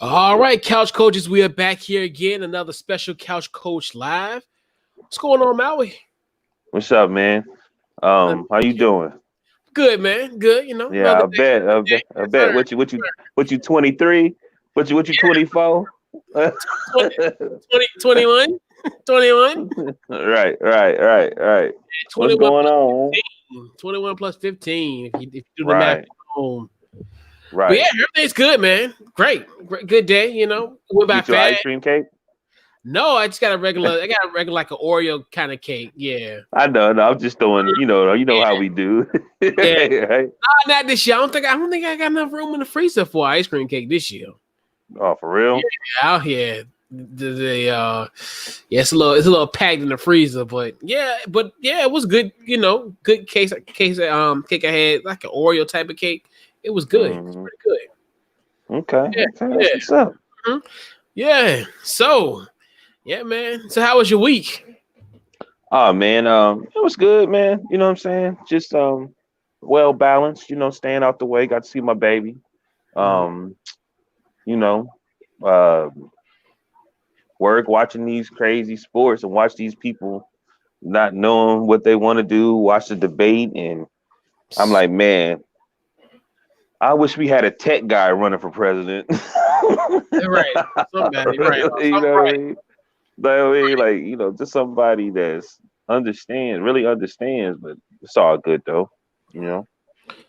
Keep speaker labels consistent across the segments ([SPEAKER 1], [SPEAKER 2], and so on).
[SPEAKER 1] All right, Couch Coaches, we are back here again. Another special Couch Coach Live. What's going on, Maui?
[SPEAKER 2] What's up, man?
[SPEAKER 1] Nothing
[SPEAKER 2] How you
[SPEAKER 1] much,
[SPEAKER 2] doing?
[SPEAKER 1] good, man. Good,
[SPEAKER 2] Yeah,
[SPEAKER 1] another
[SPEAKER 2] I
[SPEAKER 1] day,
[SPEAKER 2] bet,
[SPEAKER 1] another
[SPEAKER 2] I
[SPEAKER 1] day.
[SPEAKER 2] bet, I
[SPEAKER 1] Yes,
[SPEAKER 2] bet.
[SPEAKER 1] sir.
[SPEAKER 2] What you 23? What you 24? Right,
[SPEAKER 1] 20, 21, 21,
[SPEAKER 2] right. What's
[SPEAKER 1] 21
[SPEAKER 2] going
[SPEAKER 1] plus
[SPEAKER 2] on?
[SPEAKER 1] 15. 21 plus 15, if you do the math
[SPEAKER 2] Right,
[SPEAKER 1] at home. But yeah,
[SPEAKER 2] right.
[SPEAKER 1] everything's good, man. Great, good day, Went
[SPEAKER 2] You
[SPEAKER 1] by
[SPEAKER 2] get your
[SPEAKER 1] fast.
[SPEAKER 2] ice cream cake?
[SPEAKER 1] No, I got a regular like an Oreo kind of cake. Yeah.
[SPEAKER 2] I know, no, I'm just throwing. You know how we do,
[SPEAKER 1] Yeah.
[SPEAKER 2] right?
[SPEAKER 1] Not this year. I don't think I got enough room in the freezer for ice cream cake this year.
[SPEAKER 2] Oh, for real?
[SPEAKER 1] Out here. Yeah, it's a little packed in the freezer, but yeah, it was good, good cake I had, like an Oreo type of cake. It was good. It was
[SPEAKER 2] Hmm.
[SPEAKER 1] pretty good.
[SPEAKER 2] Okay,
[SPEAKER 1] Yeah,
[SPEAKER 2] okay,
[SPEAKER 1] yeah.
[SPEAKER 2] that's what's up.
[SPEAKER 1] Mhm. Yeah. So, yeah, man. So how was your week?
[SPEAKER 2] Oh man, it was good, man. You know what I'm saying? Just well balanced. Staying out the way. Got to see my baby.
[SPEAKER 1] Mhm.
[SPEAKER 2] Um, you know, uh, work watching these crazy sports and watch these people not knowing what they want to do. Watch the debate, and I'm like, man, I wish we had a tech guy running for president.
[SPEAKER 1] Right. Somebody, right.
[SPEAKER 2] Really, you know what I mean? Just somebody that's really understands, but it's all good though. You know.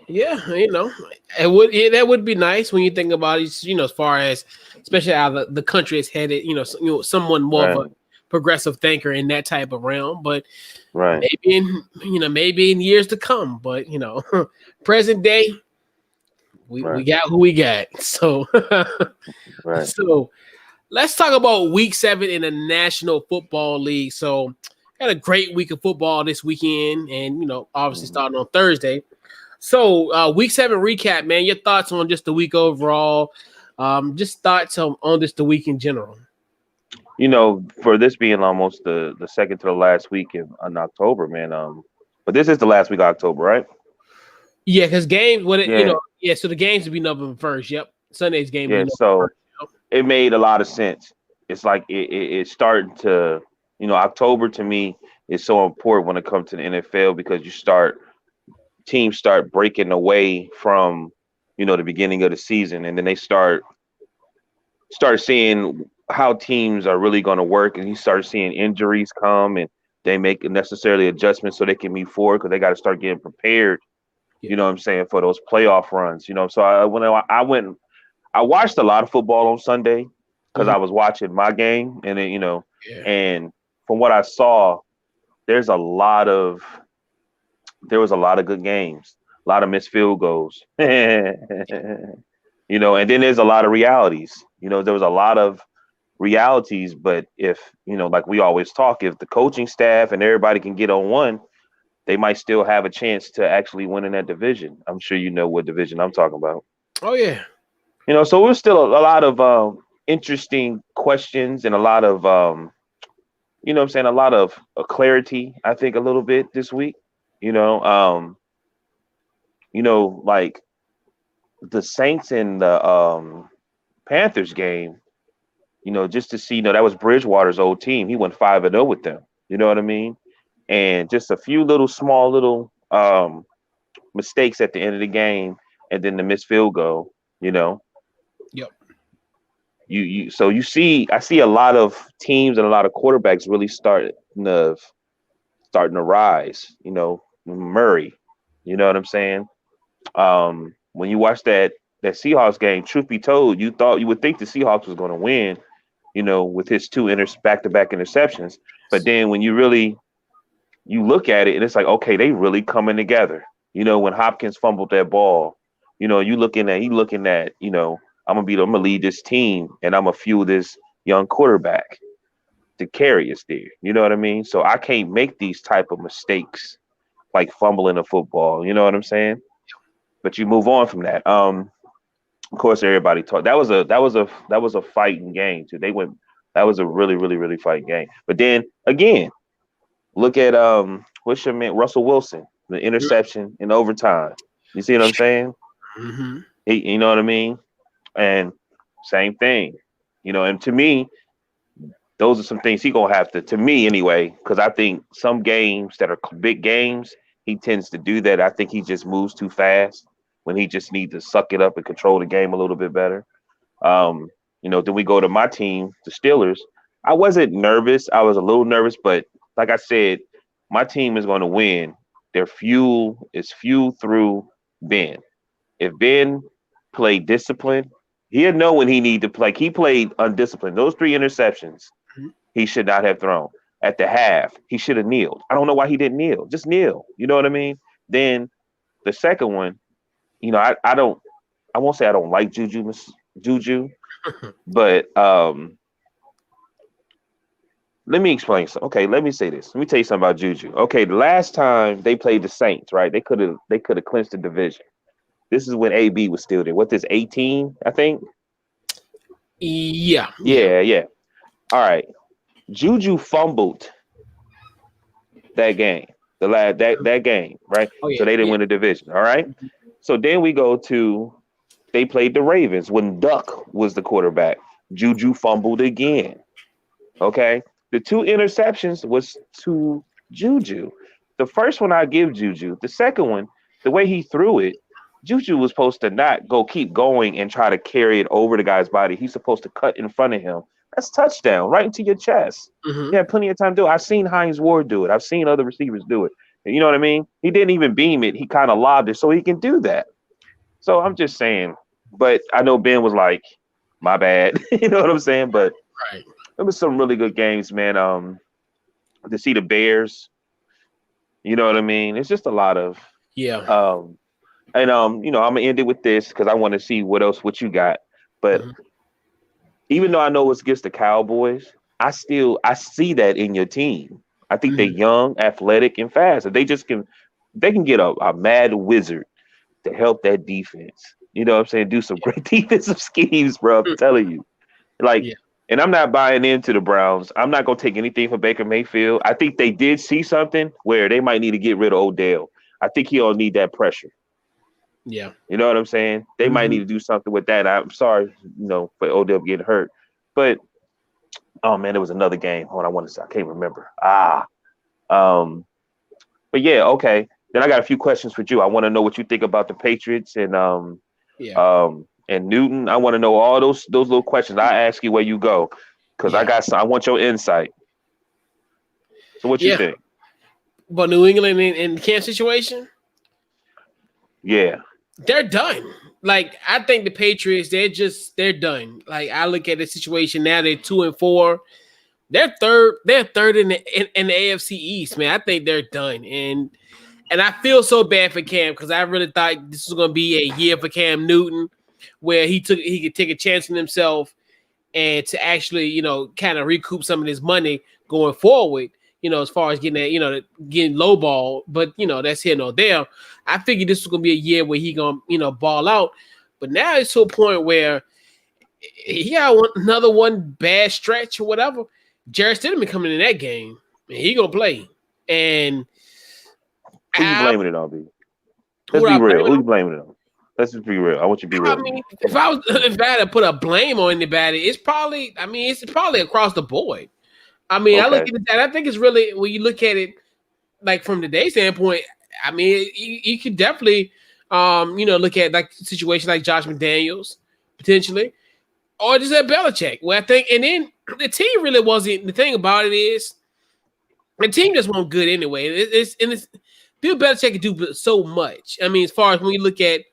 [SPEAKER 1] Yeah, that would be nice when you think about it. As far as especially how the country is headed. Someone more of a
[SPEAKER 2] Right,
[SPEAKER 1] progressive thinker in that type of realm. But
[SPEAKER 2] right,
[SPEAKER 1] maybe in years to come. But present day, we
[SPEAKER 2] right,
[SPEAKER 1] got who we got. So
[SPEAKER 2] right.
[SPEAKER 1] so let's talk about Week 7 in the National Football League. So had a great week of football this weekend, and obviously
[SPEAKER 2] Mhm.
[SPEAKER 1] starting on Thursday. So, week 7 recap, man. Your thoughts on just the week overall? Just thoughts on just the week in general.
[SPEAKER 2] For this being almost the second to the last week in October, man. But this is the last week of October, right?
[SPEAKER 1] Yeah, because games,
[SPEAKER 2] Yeah,
[SPEAKER 1] yeah. So the games will be November 1st. Yep, Sunday's game will be
[SPEAKER 2] yeah.
[SPEAKER 1] November
[SPEAKER 2] So
[SPEAKER 1] first. Yep.
[SPEAKER 2] it made a lot of sense. It's like it's starting to, October to me is so important when it comes to the NFL because teams start breaking away from, the beginning of the season, and then they start seeing how teams are really going to work, and you start seeing injuries come, and they make necessarily adjustments so they can move forward because they got to start getting prepared.
[SPEAKER 1] Yeah.
[SPEAKER 2] You know what I'm saying, for those playoff runs. So I watched a lot of football on Sunday because
[SPEAKER 1] Mhm.
[SPEAKER 2] I was watching my game, and then
[SPEAKER 1] Yeah.
[SPEAKER 2] and from what I saw, there's a lot of there was a lot of good games, a lot of missed field goals. And then there's a lot of realities. There was a lot of realities, but if, like we always talk, if the coaching staff and everybody can get on one, they might still have a chance to actually win in that division. I'm sure you know what division I'm talking about.
[SPEAKER 1] Oh yeah.
[SPEAKER 2] So there's still a lot of interesting questions and a lot of, what I'm saying, a lot of clarity, I think, a little bit this week. You know, um, like the Saints and the Panthers game, just to see, that was Bridgewater's old team. He went 5-0 with them. You know what I mean? And just a few little small little mistakes at the end of the game, and then the missed field goal. You know,
[SPEAKER 1] Yep.
[SPEAKER 2] so I see a lot of teams and a lot of quarterbacks really starting to rise. Murray. You know what I'm saying? When you watch that Seahawks game, truth be told, you would think the Seahawks was going to win, with his two back-to-back interceptions. But then when you look at it, and it's like, okay, they really coming together. When Hopkins fumbled that ball, he looking at, I'm gonna lead this team, and I'm gonna fuel this young quarterback to carry us there. You know what I mean? So I can't make these type of mistakes like fumbling a football. You know what I'm saying? But you move on from that. Of course, everybody talked. That was a fighting game too. That was a really, really, really fighting game. But then again, look at what's your man Russell Wilson, the interception in overtime. You see what I'm saying?
[SPEAKER 1] Hmm.
[SPEAKER 2] You know what I mean? And same thing. And to me, those are some things he gonna have to me anyway, because I think some games that are big games, he tends to do that. I think he just moves too fast when he just needs to suck it up and control the game a little bit better. Then we go to my team, the Steelers. I wasn't nervous. I was a little nervous, but like I said, my team is going to win. Their fuel is fueled through Ben. If Ben played disciplined, he'll know when he need to play. He played undisciplined. Those 3 interceptions he should not have thrown. At the half, he should have kneeled. I don't know why he didn't kneel. Just kneel. You know what I mean? Then the second one, I won't say I don't like Juju, but let me explain something. Okay, let me say this. Let me tell you something about Juju. Okay, the last time they played the Saints, right? They could have clinched the division. This is when AB was still there. What this 18, I think?
[SPEAKER 1] Yeah.
[SPEAKER 2] All right. Juju fumbled that game. That game, right?
[SPEAKER 1] Oh, yeah,
[SPEAKER 2] so they didn't win the division. All right. So then we go to they played the Ravens when Duck was the quarterback. Juju fumbled again. Okay. The 2 interceptions was to Juju. The first one I give Juju. The second one, the way he threw it, Juju was supposed to not keep going and try to carry it over the guy's body. He's supposed to cut in front of him. That's touchdown right into your chest.
[SPEAKER 1] Mm-hmm.
[SPEAKER 2] You had plenty of time to do it. I've seen Hines Ward do it. I've seen other receivers do it. And you know what I mean? He didn't even beam it. He kind of lobbed it so he can do that. So I'm just saying. But I know Ben was like, my bad. You know what I'm saying? But
[SPEAKER 1] right.
[SPEAKER 2] There was some really good games, man. To see the Bears, you know what I mean? It's just a lot of And I'm gonna end it with this because I want to see what you got. But even though I know it's against the Cowboys, I see that in your team. I think they're young, athletic, and fast. And they can get a mad wizard to help that defense. You know what I'm saying? Do some great defensive schemes, bro. I'm telling you. And I'm not buying into the Browns. I'm not gonna take anything from Baker Mayfield. I think they did see something where they might need to get rid of Odell. I think he'll need that pressure.
[SPEAKER 1] Yeah.
[SPEAKER 2] You know what I'm saying? They might need to do something with that. I'm sorry, for Odell getting hurt. But oh man, there was another game. Hold on, I can't remember. But yeah, okay. Then I got a few questions for you. I want to know what you think about the Patriots and Newton. I want to know all those little questions. I ask you where you go because I want your insight. So what you think?
[SPEAKER 1] But New England in the Kansas situation?
[SPEAKER 2] Yeah.
[SPEAKER 1] They're done. Like, I think the Patriots, they're done. Like, I look at the situation now, they're 2-4. They're third in the AFC East, man. I think they're done. And I feel so bad for Cam because I really thought this was gonna be a year for Cam Newton where he could take a chance on himself and to actually, kind of recoup some of his money going forward. As far as getting that, getting low ball, but that's here nor there. I figured this was gonna be a year where he gonna, ball out, but now it's to a point where he got another one bad stretch or whatever. Jarrett Stidham coming in that game, and he gonna play. And
[SPEAKER 2] who you blaming it on, B? Let's be real. Who you blaming it on? Let's just be real. I want you to be real.
[SPEAKER 1] I mean, if I had to put a blame on anybody, it's probably across the board. I mean, I look at that. I think it's really when you look at it, like from today's standpoint. I mean, you could definitely, look at like situations like Josh McDaniels potentially, or just at Belichick. Well, I think, and then the team really wasn't. The thing about it is, the team just wasn't good anyway. It's Bill Belichick can do so much. I mean, as far as when you look at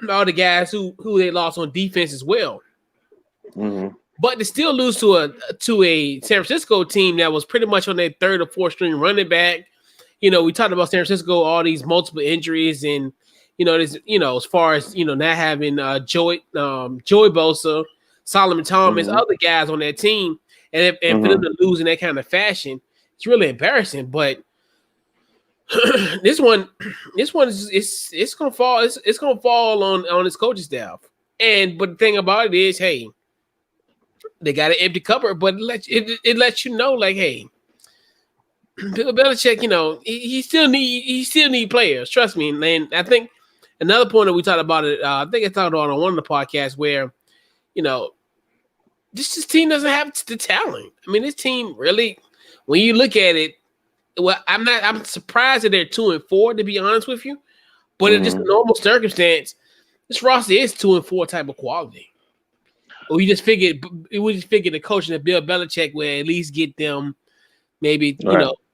[SPEAKER 1] all the guys who they lost on defense as well.
[SPEAKER 2] Mm-hmm.
[SPEAKER 1] But to still lose to a San Francisco team that was pretty much on their third or fourth string running back. We talked about San Francisco, all these multiple injuries, and as far as not having Joey Bosa, Solomon Thomas, other guys on that team, and for them to lose in that kind of fashion, it's really embarrassing. But this one is it's gonna fall. It's gonna fall on his coaching staff. But the thing about it is, hey, they got an empty cupboard, but it lets you know, like, hey, Bill Belichick, he still need players. Trust me. And I think another point that we talked about it, I think I talked about on one of the podcasts where, this team doesn't have the talent. I mean, this team really, when you look at it, well, I'm surprised that they're 2-4, to be honest with you. But in just a normal circumstance, this roster is 2-4 type of quality. We just figured the coach and Bill Belichick will at least get them maybe,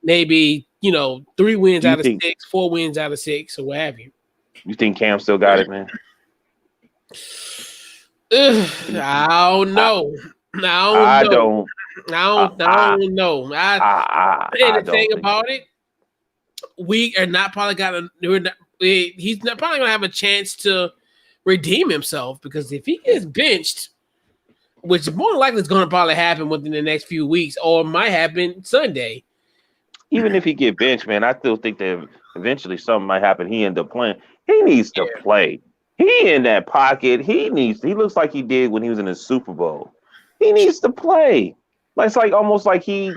[SPEAKER 1] maybe 3 wins out of 6, 4 wins out of 6, or what have you.
[SPEAKER 2] You think Cam still got it, man?
[SPEAKER 1] I don't know. I don't know. The thing about it, we are not probably he's not probably gonna have a chance to redeem himself, because if he gets benched, which more likely is going to probably happen within the next few weeks, or might happen Sunday.
[SPEAKER 2] Even if he get benched, man, I still think that eventually something might happen. He end up playing. He needs to play. He in that pocket. He looks like he did when he was in the Super Bowl. He needs to play. It's like almost like he,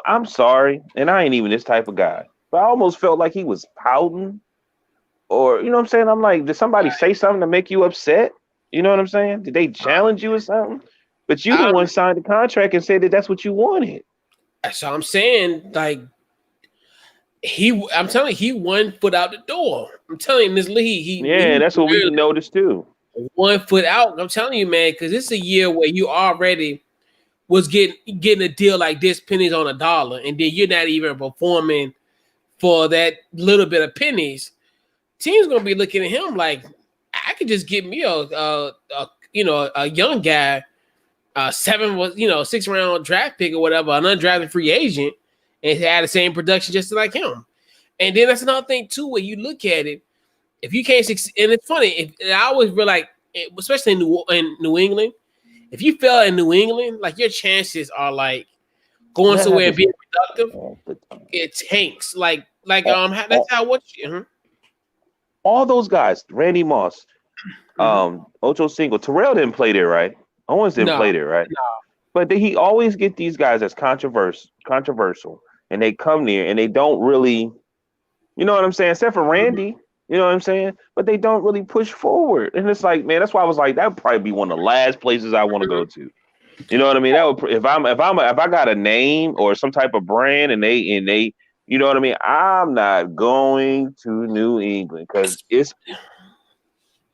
[SPEAKER 2] I'm sorry, and I ain't even this type of guy, but I almost felt like he was pouting, or you know what I'm saying? I'm like, did somebody say something to make you upset? You know what I'm saying? Did they challenge you or something? But you the one signed the contract and said that that's what you wanted.
[SPEAKER 1] So I'm saying, like, I'm telling you, he 1 foot out the door. I'm telling you, in this league,
[SPEAKER 2] that's what we noticed too.
[SPEAKER 1] 1 foot out. I'm telling you, man, because this is a year where you already was getting a deal like this, pennies on a dollar, and then you're not even performing for that little bit of pennies. Team's gonna be looking at him like, I could just get me a young guy, 6th round draft pick or whatever, an undrafted free agent, and had the same production just like him. And then that's another thing too, where you look at it, if you can't succeed, and it's funny, I always feel like, especially in New England, if you fail in New England, like your chances are like going somewhere and being productive, it tanks. That's how what you.
[SPEAKER 2] All those guys, Randy Moss, Ocho Cinco, Terrell didn't play there, right? Owens didn't play there, right?
[SPEAKER 1] No.
[SPEAKER 2] But he always get these guys that's controversial, and they come there and they don't really, you know what I'm saying? Except for Randy, you know what I'm saying? But they don't really push forward, and it's like, man, that's why I was like, that would probably be one of the last places I want to go to. You know what I mean? That would, if I got a name or some type of brand, and they. You know what I mean? I'm not going to New England because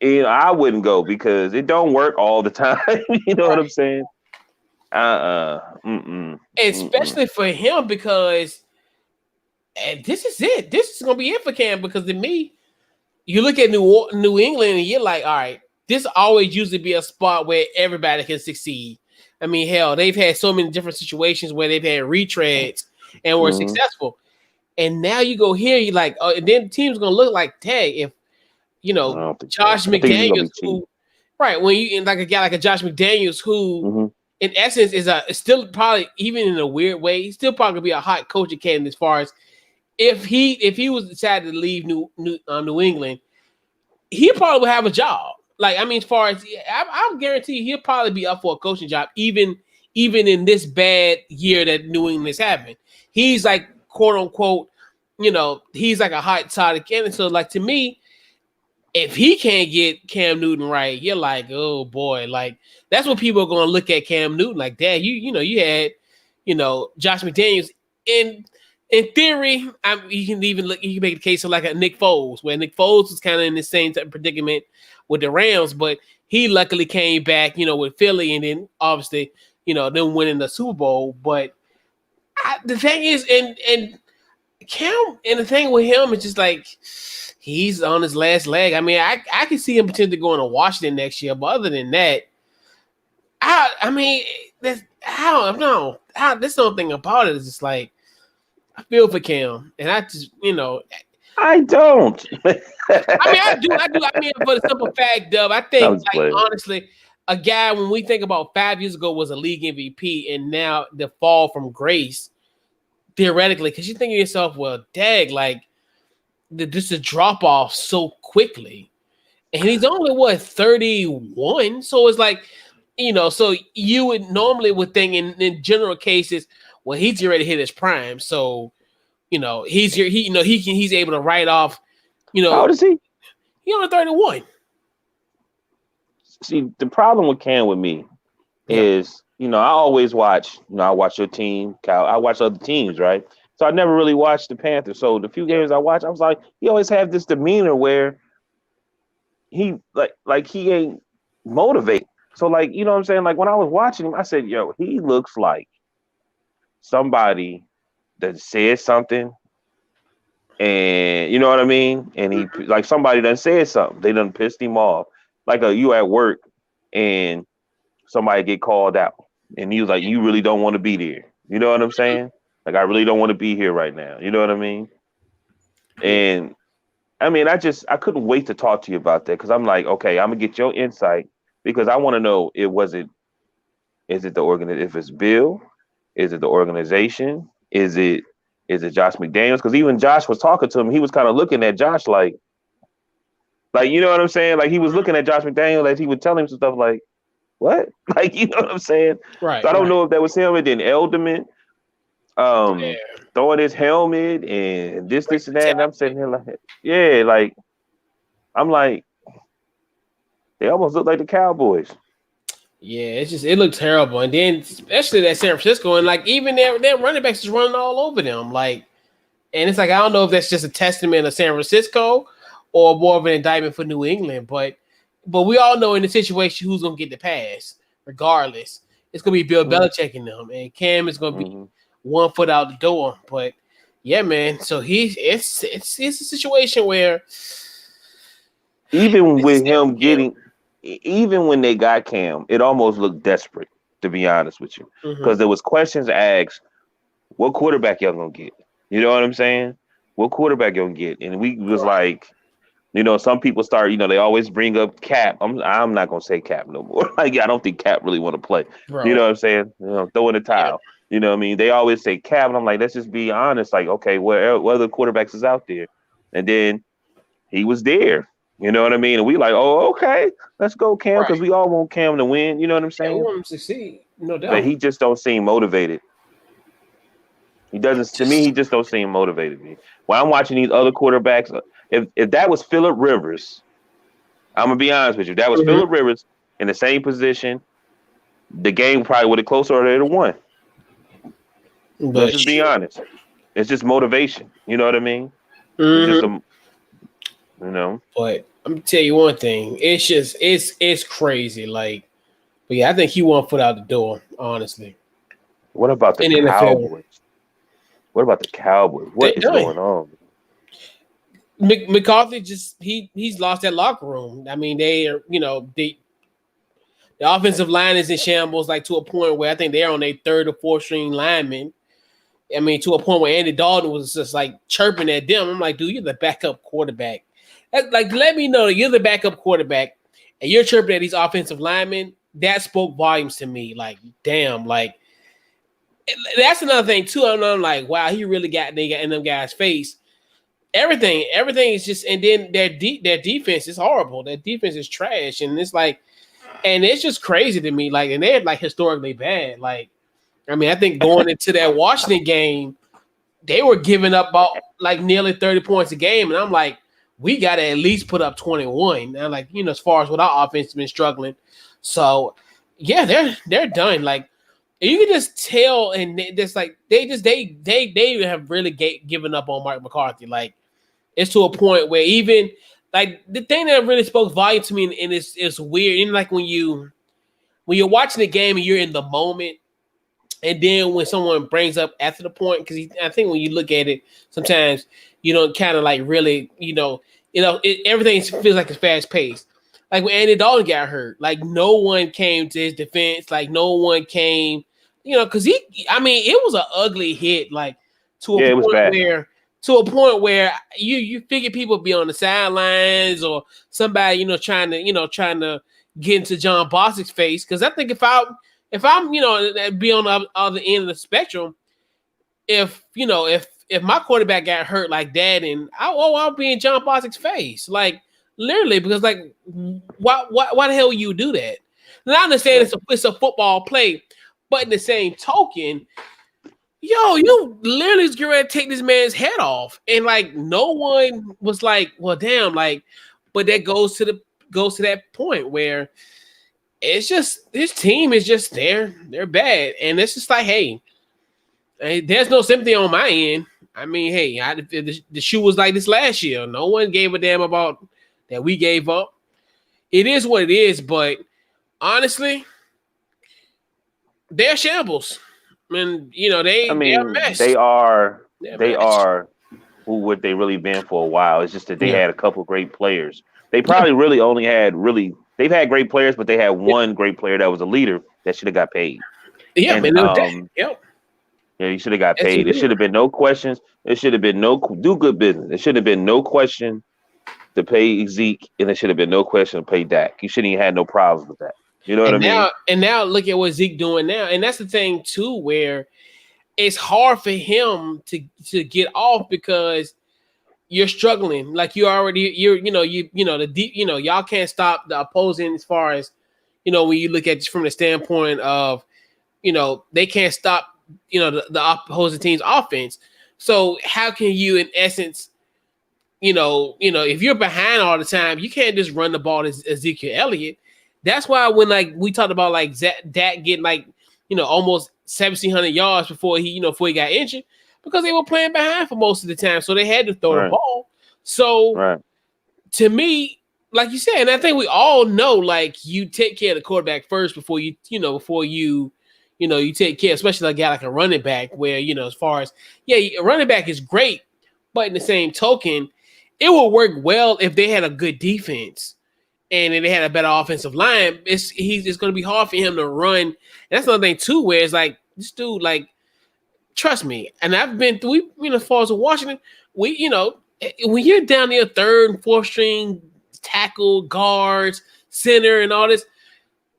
[SPEAKER 2] I wouldn't go because it don't work all the time. You know what I'm saying?
[SPEAKER 1] Especially for him, because this is it. This is gonna be it for Cam, because to me, you look at New England and you're like, all right, this always usually be a spot where everybody can succeed. I mean, hell, they've had so many different situations where they've had retreads and were successful. And now you go here, you're like, and then the team's gonna look like, hey, if Josh McDaniels, when you like a guy like a Josh McDaniels, who in essence is still probably, even in a weird way, he's still probably gonna be a hot coaching candidate as far as if he was decided to leave New England, he probably would have a job. Like, I mean, as far as I guarantee he'll probably be up for a coaching job, even in this bad year that New England is having. He's like, quote unquote, he's like a hot side candidate. So, like, to me, if he can't get Cam Newton right, you're like, oh boy, like that's what people are going to look at Cam Newton like. Dad, you had, Josh McDaniels. In theory, you can make the case of like a Nick Foles, where Nick Foles was kind of in the same type of predicament with the Rams, but he luckily came back, with Philly, and then obviously, them winning the Super Bowl. But the thing is, and Cam, and the thing with him is just like he's on his last leg. I mean, I can see him potentially going to Washington next year, but other than that, I mean, this whole thing about it is just like I feel for Cam, and I just
[SPEAKER 2] I don't.
[SPEAKER 1] I mean, I do. I mean, for the simple fact, Dub, I think, honestly, a guy, when we think about 5 years ago, was a league MVP, and now the fall from grace, theoretically, because you think to yourself, well, dang, like, this is a drop off so quickly. And he's only, 31? So it's like, so you would normally think in general cases, well, he's already hit his prime. So, he's here, he's able to write off,
[SPEAKER 2] How old is he?
[SPEAKER 1] He only 31.
[SPEAKER 2] See, the problem with Cam with me is I always watch. I watch your team, Cal. I watch other teams, right? So I never really watched the Panthers. So the few games I watched, I was like, he always have this demeanor where he like he ain't motivate. So like, you know what I'm saying? Like when I was watching him, I said, yo, he looks like somebody that said something, and you know what I mean? And he like somebody done said something. They done pissed him off. Like you at work and somebody get called out. And he was like, you really don't want to be there. You know what I'm saying? Like I really don't want to be here right now. You know what I mean?
[SPEAKER 1] Yeah.
[SPEAKER 2] And I mean, I couldn't wait to talk to you about that because I'm like, okay, I'm gonna get your insight because I want to know is it the if it's Bill, is it the organization, is it Josh McDaniels? Because even Josh was talking to him, he was kind of looking at Josh like you know what I'm saying? Like he was looking at Josh McDaniels as he would tell him some stuff like, what? Like you know what I'm saying?
[SPEAKER 1] Right.
[SPEAKER 2] So I don't
[SPEAKER 1] Right.
[SPEAKER 2] know if that was him and then Elderman
[SPEAKER 1] Yeah.
[SPEAKER 2] throwing his helmet and this,
[SPEAKER 1] Like
[SPEAKER 2] and that. And I'm sitting here like, yeah, like I'm like, they almost look like the Cowboys.
[SPEAKER 1] Yeah, it looked terrible, and then especially that San Francisco, and like even their running backs is running all over them, like, and it's like I don't know if that's just a testament of San Francisco or more of an indictment for New England, but we all know in the situation who's gonna get the pass, regardless. It's gonna be Bill Belichick in them, and Cam is gonna be 1 foot out the door. But yeah, man, so it's a situation where
[SPEAKER 2] Even with him getting, even when they got Cam, it almost looked desperate, to be honest with you, because there was questions asked, what quarterback y'all gonna get? You know what I'm saying? What quarterback y'all gonna get? And we was like, some people start, they always bring up Cap. I'm not gonna say Cap no more. Like I don't think Cap really want to play.
[SPEAKER 1] bro,
[SPEAKER 2] You know what I'm saying? Throw in the towel. You know what I mean? They always say Cap, and I'm like, let's just be honest. Like, okay, what other quarterbacks is out there? And then he was there. You know what I mean? And we like, oh, okay, let's go Cam, because we all want Cam to win. You know what I'm
[SPEAKER 1] yeah, we
[SPEAKER 2] saying?
[SPEAKER 1] want him to succeed, no doubt.
[SPEAKER 2] But he just don't seem motivated. He doesn't. To me, he just don't seem motivated. Me when I'm watching these other quarterbacks, if that was Phillip Rivers, I'm gonna be honest with you. If that was Phillip Rivers in the same position, the game probably would have closer or they'd have won. But let's just be honest. It's just motivation. You know what I mean? It's just
[SPEAKER 1] But I'm gonna tell you one thing. It's just it's crazy. Like, but yeah, I think he 1 foot out the door. Honestly.
[SPEAKER 2] What about the Cowboys? What about the Cowboys? What is going on?
[SPEAKER 1] McCarthy just he's lost that locker room. I mean, they are the offensive line is in shambles, like to a point where I think they're on their 3rd or 4th string lineman. I mean, to a point where Andy Dalton was just like chirping at them. I'm like, dude, you're the backup quarterback. Like, let me know that you're the backup quarterback and you're chirping at these offensive linemen. That spoke volumes to me. Like, damn, like that's another thing too. I'm like, wow, he really got in them guys' face. Everything is just, and then their defense is horrible. Their defense is trash, and it's like, and it's just crazy to me. Like, and they're like historically bad. Like, I mean, I think going into that Washington game, they were giving up about like nearly 30 points a game, and I'm like, we got to at least put up 21. And like, as far as what our offense has been struggling, so yeah, they're done. Like, you can just tell, and just like they have really given up on Mike McCarthy. Like, it's to a point where even like the thing that really spoke volume to me, and it's weird. And like when you're watching the game and you're in the moment, and then when someone brings up after the point, because I think when you look at it, sometimes you don't kind of like really, everything feels like it's fast paced. Like when Andy Dalton got hurt, like no one came to his defense. Like no one came, because it was an ugly hit. Like to a point where you figure people be on the sidelines or somebody, trying to get into John Bostic's face. Because I think if I'm, be on the other end of the spectrum, if my quarterback got hurt like that, and I'll be in John Bostic's face, like literally, because like, why the hell you do that? And I understand it's a football play, but in the same token, you literally is going to take this man's head off, and like no one was like, well, damn, like, but that goes to that point where it's just this team is just they're bad, and it's just like, hey, there's no sympathy on my end. I mean, hey, the shoe was like this last year. No one gave a damn about that we gave up. It is what it is, but honestly, they're shambles. I mean,
[SPEAKER 2] I
[SPEAKER 1] they're a
[SPEAKER 2] mean,
[SPEAKER 1] mess. They're a
[SPEAKER 2] they
[SPEAKER 1] mess.
[SPEAKER 2] are who what they really been for a while. It's just that they
[SPEAKER 1] Yeah.
[SPEAKER 2] had a couple great players. They probably really only had they've had great players, but they had one great player that was a leader that should have got paid.
[SPEAKER 1] Yeah,
[SPEAKER 2] And
[SPEAKER 1] man. It was that. Yep.
[SPEAKER 2] yeah, he should have got
[SPEAKER 1] That's
[SPEAKER 2] paid. It
[SPEAKER 1] it.
[SPEAKER 2] should have been no questions. It should have been no do good business. It should have been no question to pay Zeke, and it should have been no question to pay Dak. You shouldn't even had no problems with that. You know what I mean?
[SPEAKER 1] And now look at what Zeke doing now. And that's the thing too, where it's hard for him to get off because you're struggling. Like the deep, y'all can't stop the opposing as far as, when you look at it from the standpoint of, they can't stop, the opposing team's offense. So how can you, in essence, if you're behind all the time, you can't just run the ball as Ezekiel Elliott. That's why when like we talked about like Dak getting like almost 1,700 yards before he got injured because they were playing behind for most of the time, so they had to throw the ball. So to me, like you said, and I think we all know, like you take care of the quarterback first before you take care, especially a guy like a running back, where as far as a running back is great, but in the same token, it would work well if they had a good defense and then they had a better offensive line. It's going to be hard for him to run. And that's another thing too, where it's like this dude, like, trust me, and I've been through, as far as Washington, when you're down there third and fourth string tackle, guards, center, and all this,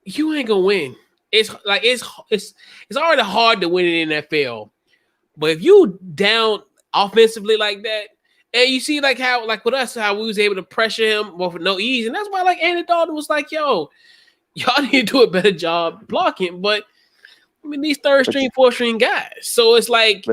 [SPEAKER 1] you ain't gonna win. It's already hard to win in the NFL, but if you down offensively like that, and you see like how like with us how we was able to pressure him with no ease, and that's why like Andy Dalton was like, "Yo, y'all need to do a better job blocking." But I mean, these third string, fourth string guys, so it's like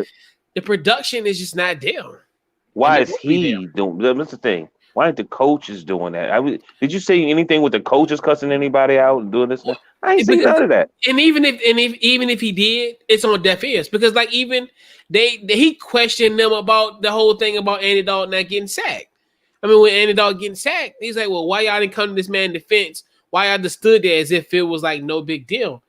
[SPEAKER 1] the production is just not there.
[SPEAKER 2] Why is he doing? That's the thing. Why aren't the coaches doing that? Did you say anything with the coaches cussing anybody out and doing this? I ain't seen none of that.
[SPEAKER 1] And even if he did, it's on deaf ears because like even he questioned them about the whole thing about Andy Dalton not getting sacked. I mean, when Andy Dalton getting sacked, he's like, "Well, why y'all didn't come to this man's defense? Why y'all just stood there as if it was like no big deal?"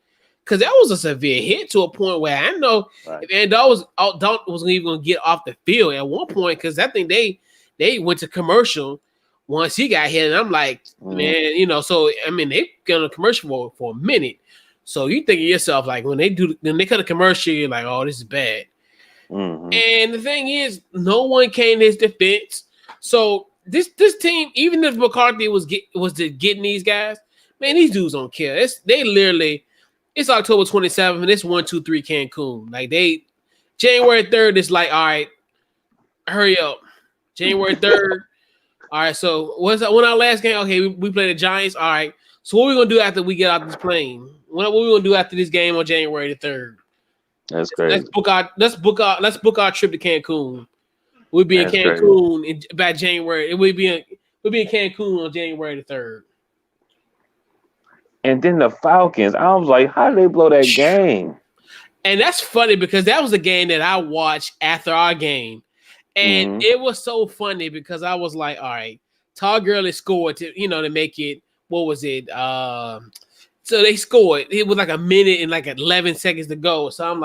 [SPEAKER 1] Because that was a severe hit to a point where I know if Andy Dalton was even going to get off the field at one point, because I think they went to commercial once he got hit, and I'm like, man, so I mean they got a commercial for a minute. So you think of yourself like when they cut a commercial, you're like, oh, this is bad.
[SPEAKER 2] Mm-hmm.
[SPEAKER 1] And the thing is, no one came to his defense. So this team, even if McCarthy was getting these guys, man, these dudes don't care. It's October 27th, and it's 1-2-3 Cancun. Like January 3rd is like, all right, hurry up. January 3rd. All right, so when our last game? Okay, we played the Giants. All right, so what are we gonna do after we get out this plane? What are we gonna do after this game on January the 3rd?
[SPEAKER 2] That's crazy.
[SPEAKER 1] Let's book our trip to Cancun. We'll be in Cancun by January. We'll be in Cancun on January the 3rd.
[SPEAKER 2] And then the Falcons, I was like, how did they blow that game?
[SPEAKER 1] And that's funny because that was a game that I watched after our game. And it was so funny because I was like, all right, Todd Gurley scored to make it, what was it? So they scored. It was like a minute and like 11 seconds to go. So I was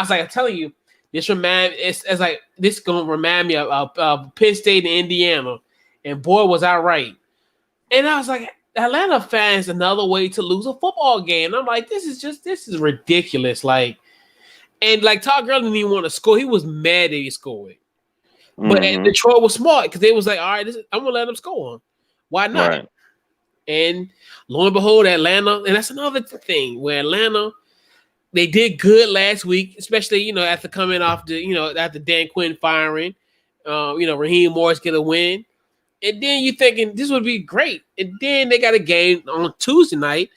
[SPEAKER 1] like, I'm telling you, this is going to remind me of Penn State and Indiana. And boy, was I right. And I was like, Atlanta fans another way to lose a football game. And I'm like, this is ridiculous. Like, and like Todd Gurley didn't even want to score. He was mad that he scored. But Detroit was smart because they was like, all right, I'm gonna let them score. Why not? Right. And lo and behold, Atlanta, and that's another thing where Atlanta, they did good last week, especially after coming off after Dan Quinn firing, Raheem Morris get a win. And then you're thinking this would be great. And then they got a game on Thursday night,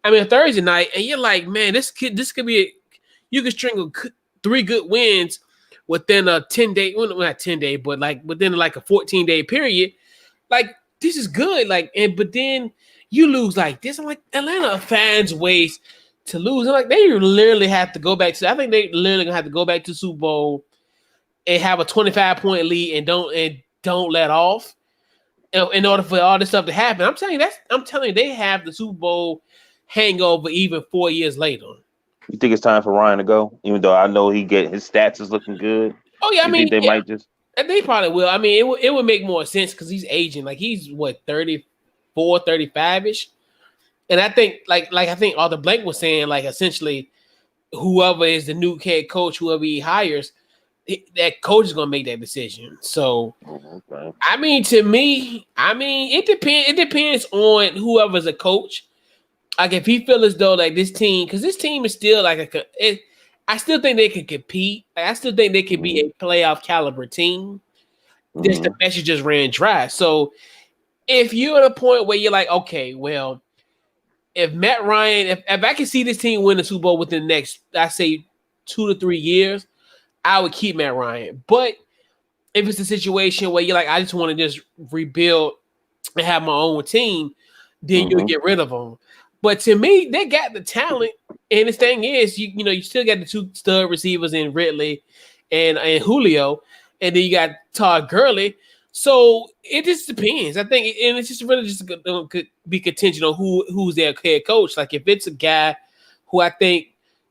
[SPEAKER 1] and you're like, man, this could be you could string 3 good wins within a 10-day, well, not 10-day, but like within like a 14-day period. Like, this is good. Like, but then you lose like this. I'm like, Atlanta fans ways to lose. I'm like, they literally have to go back to. I think they literally gonna have to go back to Super Bowl and have a 25-point lead and don't let off in order for all this stuff to happen. I'm telling you, they have the Super Bowl hangover even 4 years later.
[SPEAKER 2] You think it's time for Ryan to go? Even though I know his stats is looking good.
[SPEAKER 1] Oh yeah, I mean
[SPEAKER 2] think they might just.
[SPEAKER 1] They probably will. I mean, it would make more sense because he's aging. Like he's what 34, 35-ish. And I think like I think Arthur Blank was saying, like essentially whoever is the new head coach, whoever he hires, that coach is gonna make that decision. So
[SPEAKER 2] Okay.
[SPEAKER 1] I mean, to me, it depends. It depends on whoever's a coach. Like if he feels as though like this team, because this team is still like I still think they can compete. Like, I still think they could be a playoff caliber team. Just the message just ran dry. So if you're at a point where you're like, okay, well, if Matt Ryan, if I can see this team win the Super Bowl within the next, I say 2 to 3 years, I would keep Matt Ryan. But if it's a situation where you're like, I just want to just rebuild and have my own team, then you'll get rid of them. But to me, they got the talent. And the thing is, you still got the 2 stud receivers in Ridley and Julio, and then you got Todd Gurley. So it just depends. I think, and it's just really just could be contingent on who's their head coach. Like if it's a guy who I think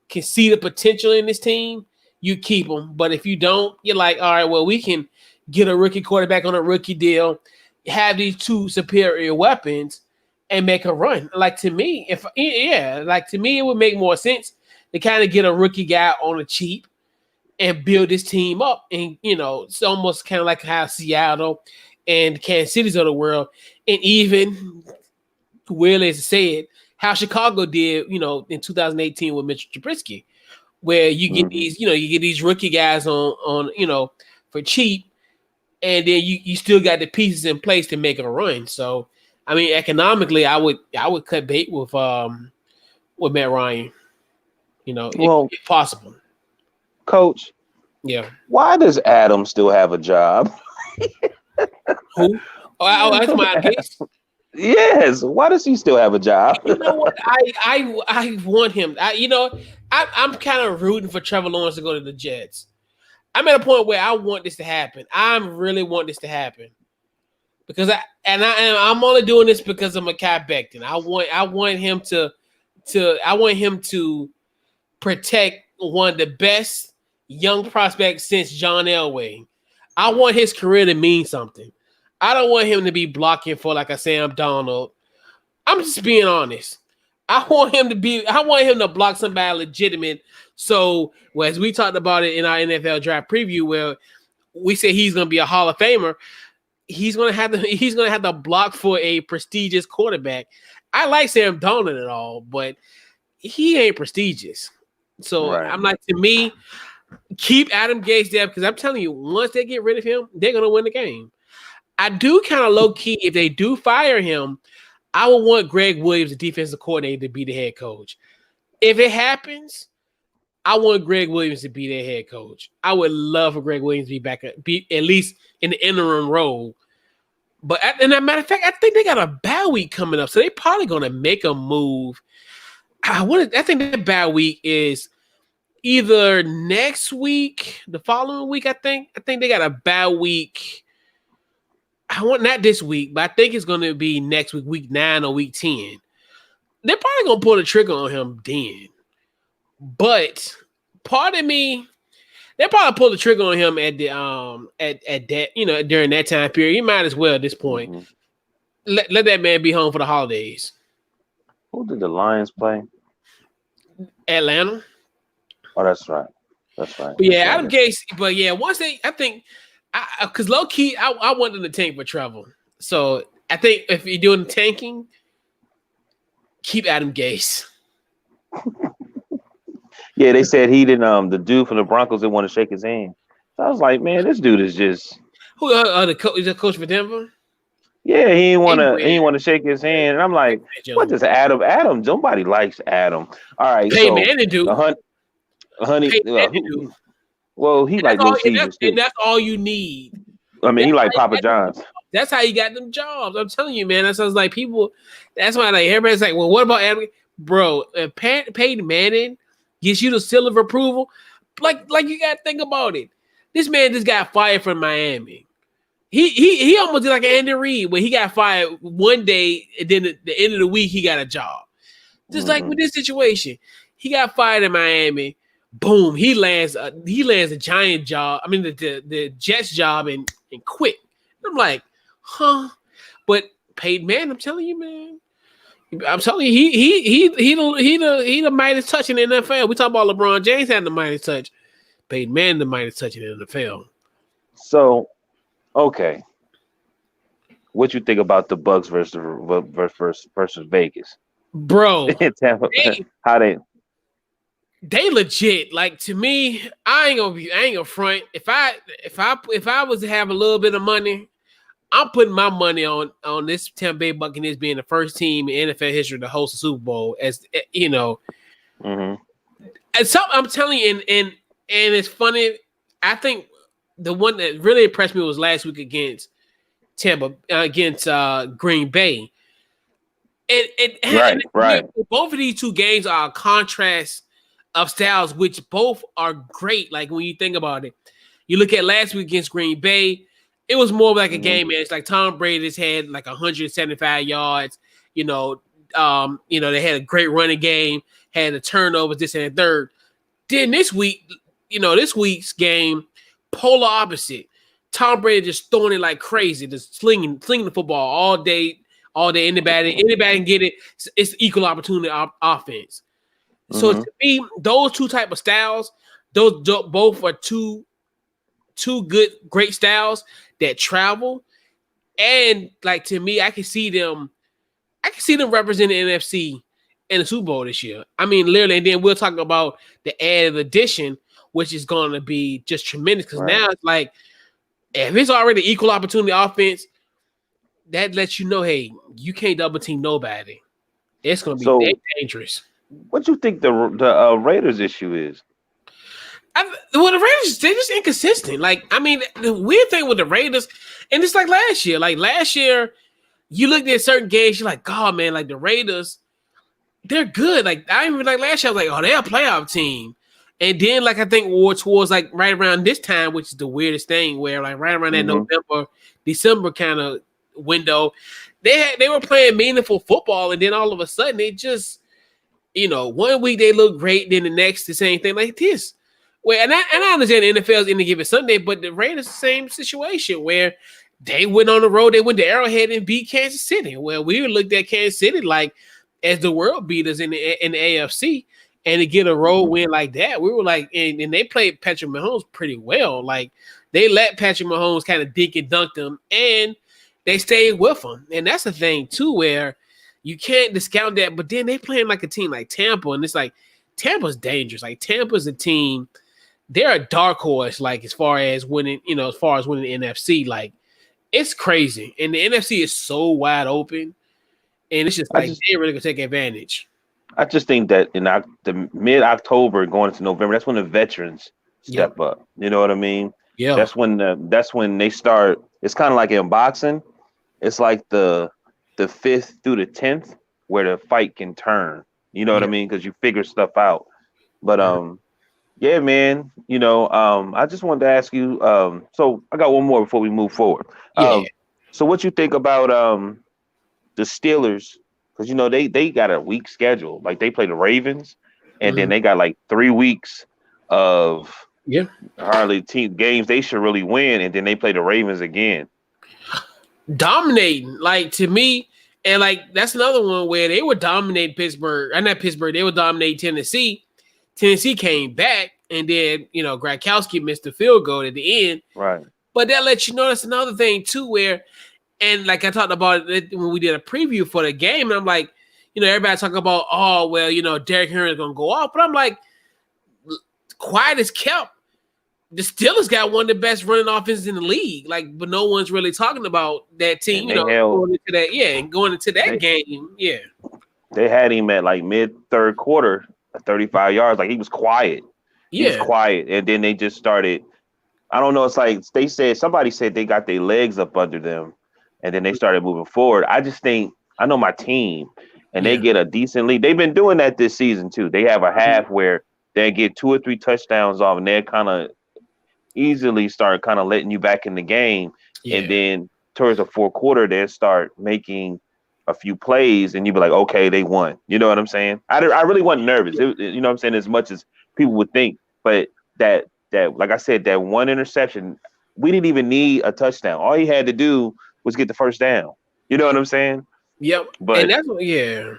[SPEAKER 1] can see the potential in this team, you keep him. But if you don't, you're like, all right, well, we can get a rookie quarterback on a rookie deal, have these 2 superior weapons, and make a run. Like to me, it would make more sense to kind of get a rookie guy on a cheap and build this team up. And it's almost kind of like how Seattle and Kansas City's of the world, and even Will as said, how Chicago did, in 2018 with Mitchell Trubisky, where you get these, you get these rookie guys on for cheap, and then you still got the pieces in place to make a run. So I mean, economically, I would cut bait with Matt Ryan, if possible.
[SPEAKER 2] Coach,
[SPEAKER 1] yeah.
[SPEAKER 2] Why does Adam still have a job?
[SPEAKER 1] Who? Oh, that's my case.
[SPEAKER 2] Yes. Why does he still have a job?
[SPEAKER 1] You know what? I want him. I'm kind of rooting for Trevor Lawrence to go to the Jets. I'm at a point where I want this to happen. I really want this to happen. Because I'm only doing this because of Mekhi Becton. I want him to protect one of the best young prospects since John Elway. I want his career to mean something. I don't want him to be blocking for like a Sam Darnold. I'm just being honest. I want him to block somebody legitimate. So, as we talked about it in our NFL draft preview, where we say he's going to be a Hall of Famer, he's going to have to block for a prestigious quarterback. I like Sam Darnold and all, but he ain't prestigious. So right. I'm like, to me, keep Adam Gase there, because I'm telling you, once they get rid of him, they're going to win the game. I do kind of low key, if they do fire him, I would want Greg Williams, the defensive coordinator, to be the head coach. If it happens, I want Greg Williams to be their head coach. I would love for Greg Williams to be at least in the interim role. But as a matter of fact, I think they got a bye week coming up, so they're probably going to make a move. I think the bye week is either next week, the following week. I think they got a bye week. Not this week, but I think it's going to be next week, week 9 or week 10. They're probably going to pull the trigger on him then. But part of me, they'll probably pull the trigger on him at the at that, during that time period. You might as well at this point. Let that man be home for the holidays.
[SPEAKER 2] Who did the Lions play?
[SPEAKER 1] Atlanta.
[SPEAKER 2] Oh, that's right. That's right.
[SPEAKER 1] But yeah, Adam Gase. But yeah, once I think, because low key, I want them to tank for Trevor. So I think if you're doing tanking, keep Adam Gase.
[SPEAKER 2] Yeah, they said he didn't. The dude from the Broncos didn't want to shake his hand. So I was like, man, this dude is just.
[SPEAKER 1] Who the coach for Denver?
[SPEAKER 2] Yeah, he didn't want to shake his hand, and I'm like, what does Adam? Adam, nobody likes Adam. All right,
[SPEAKER 1] Peyton Manning do.
[SPEAKER 2] Well, he like little Caesars too.
[SPEAKER 1] And that's all you need.
[SPEAKER 2] I mean, he like Papa John's.
[SPEAKER 1] That's how he got them jobs. I'm telling you, man. That sounds like people. That's why like everybody's like, well, what about Adam? Bro, if Peyton Manning gets you the seal of approval, like you got to think about it. This man just got fired from Miami. He almost did like Andy Reid where he got fired one day and then at the end of the week he got a job. Just like with this situation, he got fired in Miami. Boom, he lands a Giant job. I mean the Jets job and quit. I'm like, huh? But Peyton Manning, I'm telling you, man. I'm telling you, he the Midas touch in the NFL. We talk about LeBron James having the Midas touch. Peyton Manning the Midas touch in the NFL.
[SPEAKER 2] So, okay, what you think about the Bucks versus Vegas,
[SPEAKER 1] bro?
[SPEAKER 2] How
[SPEAKER 1] they legit. Like to me, I ain't gonna front. If I was to have a little bit of money, I'm putting my money on this Tampa Bay Buccaneers being the first team in NFL history to host a Super Bowl. As you know, and so I'm telling you, and it's funny. I think the one that really impressed me was last week against Green Bay. And
[SPEAKER 2] right.
[SPEAKER 1] Both of these two games are a contrast of styles, which both are great. Like when you think about it, you look at last week against Green Bay. It was more like a game, man. It's like Tom Brady just had like 175 yards. They had a great running game, had the turnovers, this and the third. Then this week's game, polar opposite. Tom Brady just throwing it like crazy, just slinging the football all day. Anybody can get it. It's equal opportunity offense. So to me, those two type of styles, those both are two great styles that travel, and like to me, I can see them representing the NFC in the Super Bowl this year. I mean, literally, and then we'll talk about the added addition, which is going to be just tremendous because now it's like if it's already equal opportunity offense, that lets you know, hey, you can't double team nobody. It's going to be dangerous.
[SPEAKER 2] What do you think the Raiders' issue is?
[SPEAKER 1] The Raiders, they're just inconsistent. Like, I mean, the weird thing with the Raiders, and it's like last year. Like last year, you looked at certain games, you're like, God, man, like the Raiders, they're good. Like I even like last year, I was like, oh, they're a playoff team. And then, like I think towards like right around this time, which is the weirdest thing, where like right around that November, December kind of window, they were playing meaningful football, and then all of a sudden they just, 1 week they look great, then the next the same thing like this. Well, and I understand the NFL's any given Sunday, but the Raiders the same situation where they went on the road, they went to Arrowhead and beat Kansas City. Well, we looked at Kansas City like as the world beaters in the AFC, and to get a road win like that, we were like, and they played Patrick Mahomes pretty well. Like they let Patrick Mahomes kind of dink and dunk them, and they stayed with him. And that's the thing too, where you can't discount that. But then they playing like a team like Tampa, and it's like Tampa's dangerous. Like Tampa's a team. They're a dark horse, like as far as winning the NFC. Like it's crazy, and the NFC is so wide open, and it's just like they really gonna take advantage.
[SPEAKER 2] I just think that in the mid-October going into November, that's when the veterans step up. You know what I mean?
[SPEAKER 1] Yeah.
[SPEAKER 2] That's when they start. It's kind of like in boxing. It's like the 5th through the 10th where the fight can turn. You know what I mean? Because you figure stuff out. But yeah, man. I just wanted to ask you. So I got one more before we move forward. So what you think about the Steelers? Because they got a weak schedule. Like they play the Ravens, and then they got like 3 weeks of hardly team games they should really win, and then they play the Ravens again.
[SPEAKER 1] Dominating, like to me, and like that's another one where they would dominate Pittsburgh. Not Pittsburgh, they would dominate Tennessee. Tennessee came back, and then Gronkowski missed the field goal at the end.
[SPEAKER 2] Right.
[SPEAKER 1] But that lets you know that's another thing too, where, and like I talked about it when we did a preview for the game, and I'm like, everybody talking about, oh well, Derrick Henry is gonna go off, but I'm like, quiet as kept. The Steelers got one of the best running offenses in the league, but no one's really talking about that team. Going into that game.
[SPEAKER 2] They had him at like mid-third quarter, 35 yards. Like he was quiet. He was quiet, and then they just started. I don't know. It's like somebody said they got their legs up under them, and then they started moving forward. I just think I know my team, and they
[SPEAKER 1] Yeah.
[SPEAKER 2] get a decent lead. They've been doing that this season too. They have a half where they get 2 or 3 touchdowns off, and they're kind of easily start kind of letting you back in the game, and
[SPEAKER 1] Yeah.
[SPEAKER 2] then towards the fourth quarter they start making a few plays, and you be like, okay, they won. You know what I'm saying? I really wasn't nervous. You know what I'm saying? As much as people would think, but that like I said, that one interception, we didn't even need a touchdown. All he had to do was get the first down. You know what I'm saying?
[SPEAKER 1] Yep. And
[SPEAKER 2] But
[SPEAKER 1] that's yeah.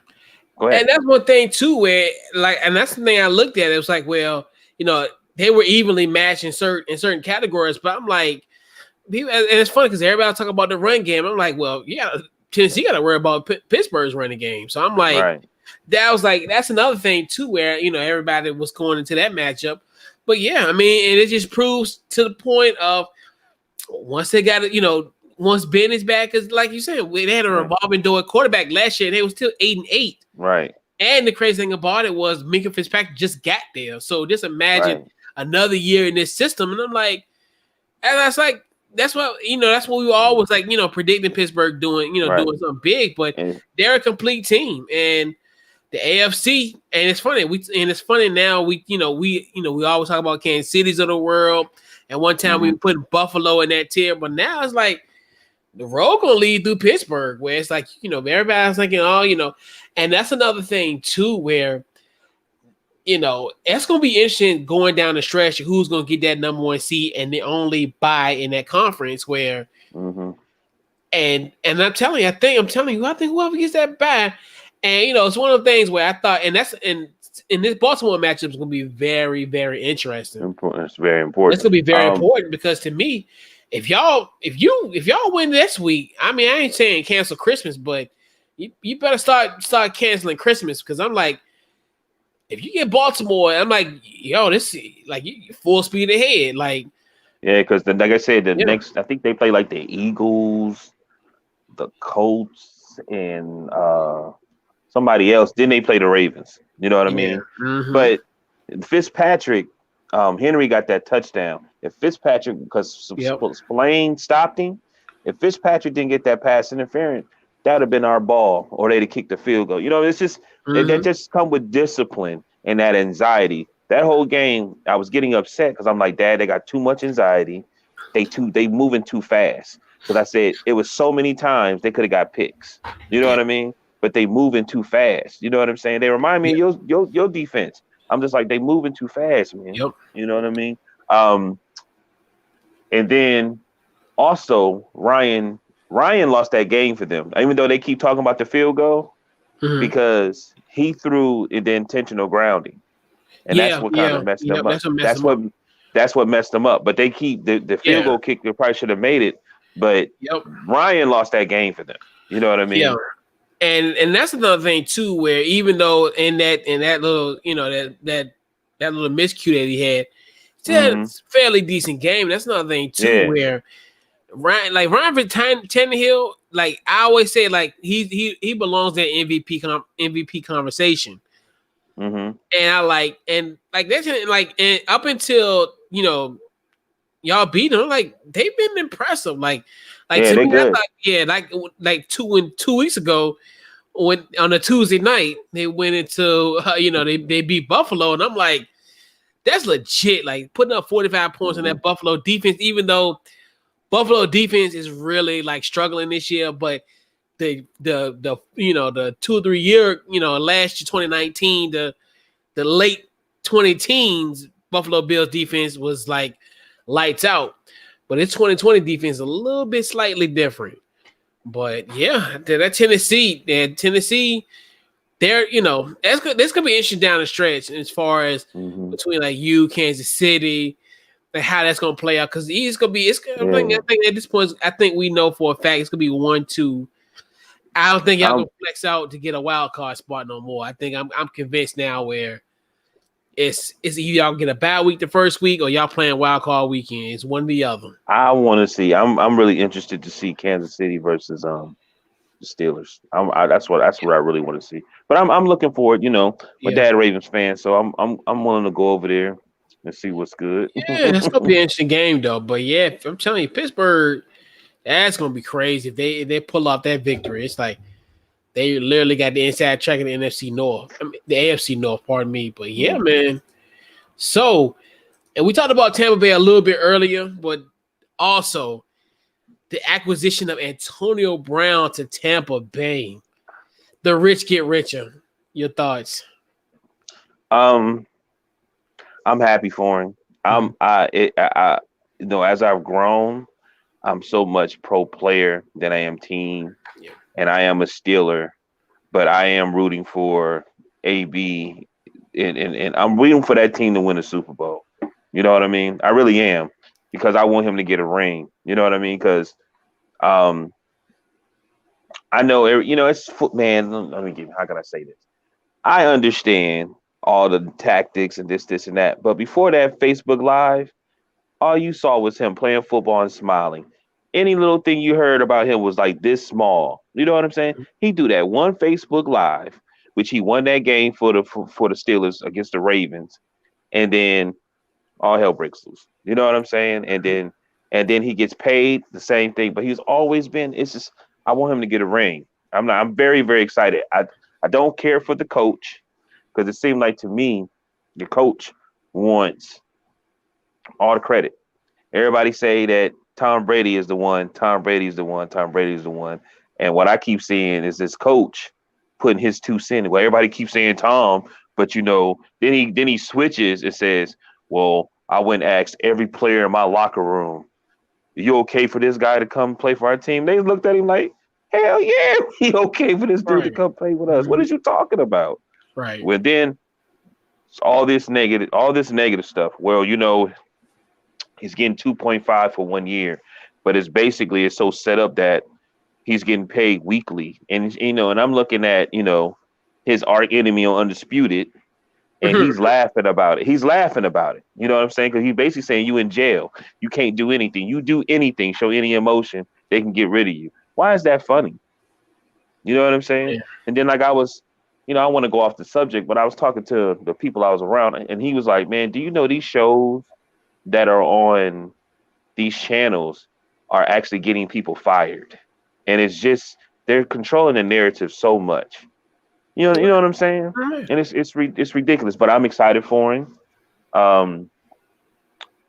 [SPEAKER 2] go ahead.
[SPEAKER 1] And that's one thing too, where like, and that's the thing I looked at. It was like, well, they were evenly matched in certain categories, but I'm like, and it's funny because everybody talk about the run game. I'm like, well, yeah, Tennessee got to worry about Pittsburgh's running game. So I'm like,
[SPEAKER 2] Right.
[SPEAKER 1] that's another thing too, where everybody was going into that matchup. But yeah, I mean, and it just proves to the point of once they got it, once Ben is back, because like you said, they had a revolving door at quarterback last year, and they were still 8-8.
[SPEAKER 2] Right.
[SPEAKER 1] And the crazy thing about it was Minkah Fitzpatrick just got there. So just imagine another year in this system. And I'm like, and that's like, that's what we were always like, predicting Pittsburgh doing something big, but they're a complete team. And the AFC, and it's funny now we always talk about Kansas City's of the world. And one time we put Buffalo in that tier, but now it's like the road gonna lead through Pittsburgh, where it's like, everybody's thinking, and that's another thing too, where it's gonna be interesting going down the stretch who's gonna get that number 1 seed and the only bye in that conference where and I'm telling you, I think whoever gets that bye, and it's one of the things where I thought, and that's in this Baltimore matchup is gonna be very, very interesting.
[SPEAKER 2] Important. It's very important.
[SPEAKER 1] It's gonna be very important because to me, if y'all win this week, I mean, I ain't saying cancel Christmas, but you better start canceling Christmas, because I'm like, if you get Baltimore, I'm like, yo, this like you full speed ahead, like
[SPEAKER 2] because like I said, next I think they play like the Eagles, the Colts, and somebody else. Then they play the Ravens. You know what I mean? But Fitzpatrick, Henry got that touchdown. If Fitzpatrick, because Spillane stopped him, if Fitzpatrick didn't get that pass interference, that would have been our ball, or they'd have kicked the field goal. It's just that just come with discipline and that anxiety. That whole game, I was getting upset because I'm like, Dad, they got too much anxiety. They moving too fast. Because I said it was so many times they could have got picks. You know what I mean? But they moving too fast. You know what I'm saying? They remind me of your defense. I'm just like, they moving too fast, man.
[SPEAKER 1] Yep.
[SPEAKER 2] You know what I mean? And then also Ryan lost that game for them, even though they keep talking about the field goal, because he threw the intentional grounding, and that's what kind of messed them up. That's what messed them up. But they keep the field goal kick. They probably should have made it, but Ryan lost that game for them. You know what I mean?
[SPEAKER 1] Yeah. And that's another thing too, where even though in that little that little miscue that he had, still a fairly decent game. That's another thing too, where Ryan Tannehill, like I always say, like he belongs in MVP conversation. And I like that's like, and up until y'all beat them, like they've been impressive. Like to me, I thought, like 2 weeks ago, when on a Tuesday night they went into they beat Buffalo, and I'm like, that's legit. Like putting up 45 points on that Buffalo defense, even though Buffalo defense is really like struggling this year, but the 2 or 3 year, last year 2019, the late 2010s Buffalo Bills defense was like lights out. But its 2020 defense is a little bit slightly different. But yeah, that Tennessee, they're this could be interesting down the stretch as far as between like Kansas City, like how that's gonna play out, because it's gonna be I think at this point I think we know for a fact it's gonna be 1-2. I don't think y'all gonna flex out to get a wild card spot no more. I think I'm convinced now where it's either y'all get a bad week the first week or y'all playing wild card weekend. It's one or the other.
[SPEAKER 2] I want to see. I'm really interested to see Kansas City versus the Steelers. That's what I really want to see. But I'm looking forward. My dad a Ravens fan, so I'm willing to go over there and see what's good.
[SPEAKER 1] Yeah, it's gonna be an interesting game though. But yeah, I'm telling you, Pittsburgh That's gonna be crazy if they pull off that victory. It's like they literally got the inside track of the NFC North, the AFC North. Pardon me, but yeah,
[SPEAKER 2] Mhm.
[SPEAKER 1] man. So, and we talked about Tampa Bay a little bit earlier, but also the acquisition of Antonio Brown to Tampa Bay. The rich get richer. Your thoughts?
[SPEAKER 2] Um, I'm happy for him. As I've grown, I'm so much pro player than I am team,
[SPEAKER 1] Yeah.
[SPEAKER 2] and I am a Steeler, but I am rooting for AB, and I'm rooting for that team to win a Super Bowl. You know what I mean? I really am, because I want him to get a ring. You know what I mean? Because um, I know it's man. Let me give. How can I say this? I understand all the tactics and this and that, but before that Facebook Live, all you saw was him playing football and smiling. Any little thing you heard about him was like this small. You know what I'm saying? He do that one Facebook Live, which he won that game for the Steelers against the Ravens, and then all hell breaks loose. You know what I'm saying? And then he gets paid the same thing. But he's always been. It's just I want him to get a ring. I'm very very excited. I don't care for the coach, because it seemed like to me the coach wants all the credit. Everybody say that Tom Brady is the one. Tom Brady's the one. Tom Brady's the one. And what I keep seeing is this coach putting his 2 cents. Well, everybody keeps saying Tom, but then he switches and says, "Well, I went and asked every player in my locker room, you okay for this guy to come play for our team?" They looked at him like, "Hell yeah, we okay for this dude to
[SPEAKER 1] Right.
[SPEAKER 2] come play with us. What is you talking about?"
[SPEAKER 1] Right.
[SPEAKER 2] Well, then all this negative stuff. Well, he's getting 2.5 for 1 year, but it's so set up that he's getting paid weekly. And I'm looking at, his arch enemy on Undisputed, and he's laughing about it. He's laughing about it. You know what I'm saying? Because he's basically saying you in jail. You can't do anything. You do anything, show any emotion, they can get rid of you. Why is that funny? You know what I'm saying?
[SPEAKER 1] Yeah.
[SPEAKER 2] And then I want to go off the subject, but I was talking to the people I was around, and he was like, "Man, do you know these shows that are on these channels are actually getting people fired?" And it's just they're controlling the narrative so much. You know what I'm saying?
[SPEAKER 1] Right.
[SPEAKER 2] And it's ridiculous. But I'm excited for him. Um,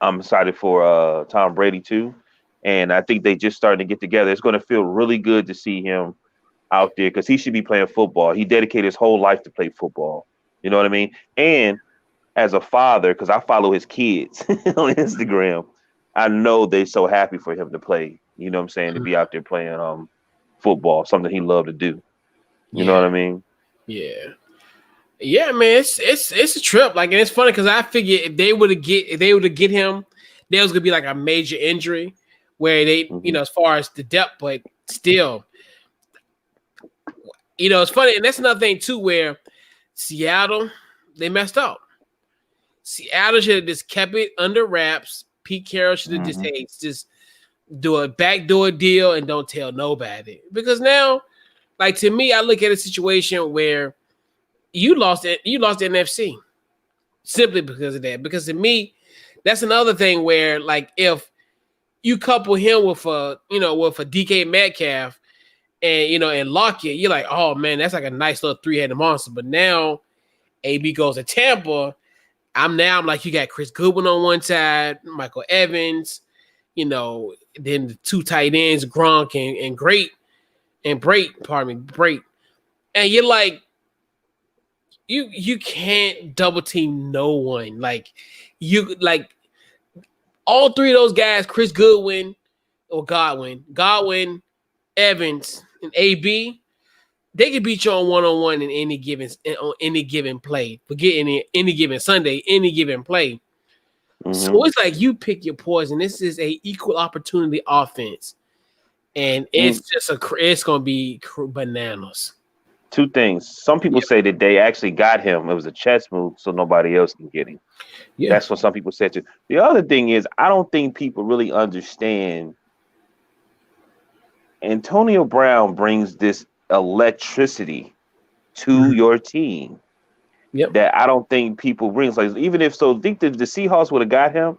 [SPEAKER 2] I'm excited for Tom Brady too, and I think they just starting to get together. It's going to feel really good to see him out there, because he should be playing football. He dedicated his whole life to play football. You know what I mean? And as a father, because I follow his kids on Instagram, I know they're so happy for him to play. You know what I'm saying? To be out there playing football, something he loved to do. You know
[SPEAKER 1] Yeah.
[SPEAKER 2] what I mean?
[SPEAKER 1] Yeah. Yeah, man. It's a trip. Like, and it's funny because I figured if they were to get him, there was gonna be like a major injury where they,
[SPEAKER 2] Mm-hmm.
[SPEAKER 1] as far as the depth, but still, it's funny, and that's another thing too, where Seattle, they messed up. Seattle should have just kept it under wraps. Pete Carroll should have just,
[SPEAKER 2] Mm-hmm.
[SPEAKER 1] hey, just do a backdoor deal and don't tell nobody. Because now, like, to me, I look at a situation where you lost it, the NFC simply because of that. Because to me, that's another thing where, like, if you couple him with a DK Metcalf and Lockett, you're like, oh man, that's like a nice little three-headed monster. But now AB goes to Tampa. I'm like, you got Chris Goodwin on one side, Michael Evans, then the two tight ends, Gronk and Brait. And you're like, you can't double team no one. Like, all three of those guys, Chris Goodwin or Godwin, Evans, and AB, they could beat you on one-on-one in any given play. Forget any given Sunday, any given play.
[SPEAKER 2] Mm-hmm.
[SPEAKER 1] So it's like you pick your poison. This is a equal opportunity offense, and it's gonna be bananas.
[SPEAKER 2] Two things. Some people say that they actually got him. It was a chess move, so nobody else can get him.
[SPEAKER 1] Yeah.
[SPEAKER 2] That's what some people said too. The other thing is, I don't think people really understand. Antonio Brown brings this electricity to your team
[SPEAKER 1] Yep.
[SPEAKER 2] that I don't think people bring. Like, even if so, think that the Seahawks would have got him,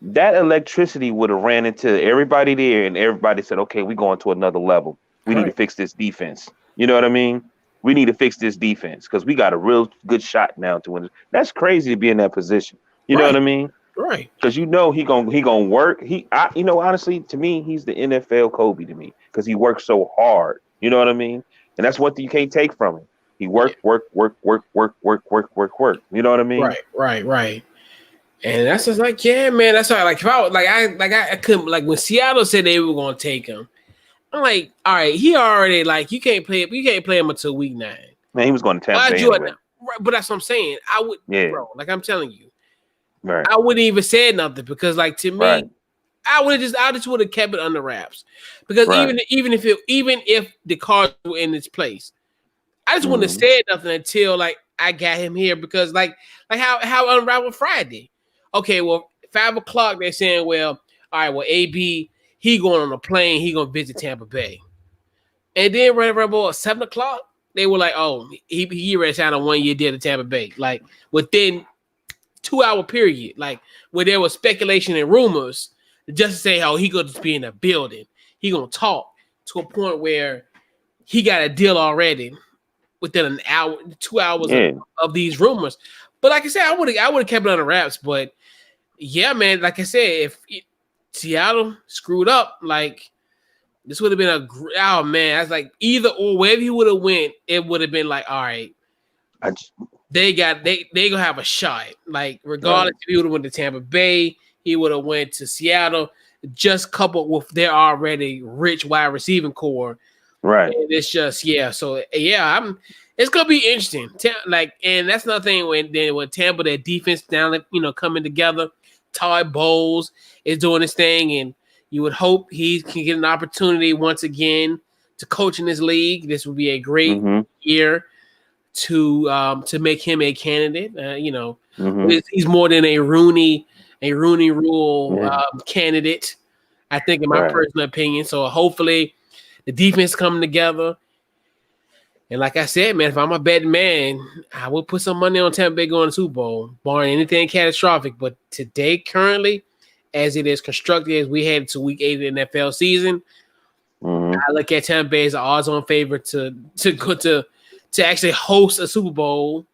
[SPEAKER 2] that electricity would have ran into everybody there, and everybody said, "Okay, we're going to another level. We need to fix this defense." You know what I mean? We need to fix this defense because we got a real good shot now to win. That's crazy to be in that position. You know what I mean?
[SPEAKER 1] Right.
[SPEAKER 2] Because he gonna work. Honestly, to me, he's the NFL Kobe to me because he works so hard. You know what I mean? And that's one thing you can't take from him. He work. You know what I mean?
[SPEAKER 1] Right. And that's just like, yeah, man. That's why, like, if I I couldn't, like, when Seattle said they were gonna take him, I'm like, all right, he already, like, you can't play him until week 9.
[SPEAKER 2] Man, he was going to Tampa Bay anyway.
[SPEAKER 1] Right, but that's what I'm saying. I would, bro, like I'm telling you,
[SPEAKER 2] right.
[SPEAKER 1] I wouldn't even say nothing because, like, to me, I just would have kept it under wraps because even if the cards were in its place, I just wouldn't have said nothing until, like, I got him here because, like how Unraveled Friday. Okay, well, 5:00 they're saying, well, all right, well, AB, he going on a plane, he gonna visit Tampa Bay, and then right around about 7:00 they were like, oh, he already signed a 1-year deal to Tampa Bay, like within 2-hour period, like where there was speculation and rumors, just to say, oh, he gonna just be in a building, he gonna talk to a point where he got a deal already within an hour, 2 hours of these rumors. But like I said, I would have kept it under wraps. But yeah, man, like I said, if Seattle screwed up, like this would have been oh man, I was like either or wherever he would have went, it would have been like, all right, they gonna have a shot. Like regardless if he would have went to Tampa Bay, he would have went to Seattle, just coupled with their already rich wide receiving core.
[SPEAKER 2] Right.
[SPEAKER 1] And it's just so it's gonna be interesting. Like, and that's another thing when Tampa, their defense down, coming together. Todd Bowles is doing his thing, and you would hope he can get an opportunity once again to coach in this league. This would be a great year to make him a candidate. He's more than a Rooney Rule candidate, I think, in my personal opinion. So hopefully the defense coming together. And like I said, man, if I'm a betting man, I will put some money on Tampa Bay going to the Super Bowl, barring anything catastrophic. But today, currently, as it is constructed, as we head to Week 8 of the NFL season, I look at Tampa Bay as an odds-on favorite to actually host a Super Bowl.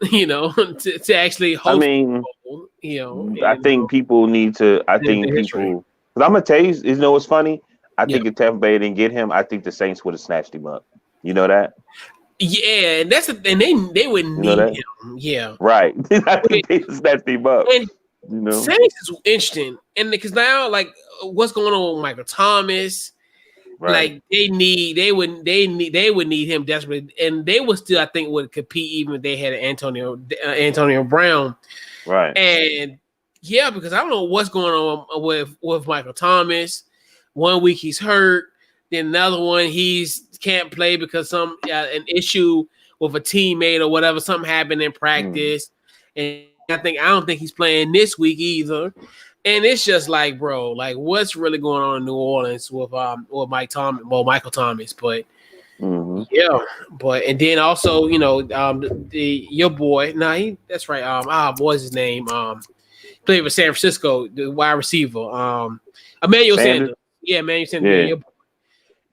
[SPEAKER 1] To actually host.
[SPEAKER 2] I mean,
[SPEAKER 1] Super Bowl,
[SPEAKER 2] I think people need to. I think people. Because I'm gonna tell you, what's funny? I think if Tampa Bay didn't get him, I think the Saints would have snatched him up. You know that?
[SPEAKER 1] Yeah, and they would need him. Yeah,
[SPEAKER 2] right. I think they snatched him up.
[SPEAKER 1] And Saints is interesting, and because now, like, what's going on with Michael Thomas? Right. Like they would need him desperately, and they would still, I think, would compete even if they had Antonio Brown.
[SPEAKER 2] Right.
[SPEAKER 1] And because I don't know what's going on with Michael Thomas. 1 week he's hurt, then another one he's can't play because an issue with a teammate or whatever, something happened in practice, and I don't think he's playing this week either. And it's just like, bro, like what's really going on in New Orleans with Michael Thomas, but but and then also your boy, that's right, what's his name? Played for San Francisco, the wide receiver, Emmanuel Sanders. Yeah, Emmanuel Sanders. Yeah.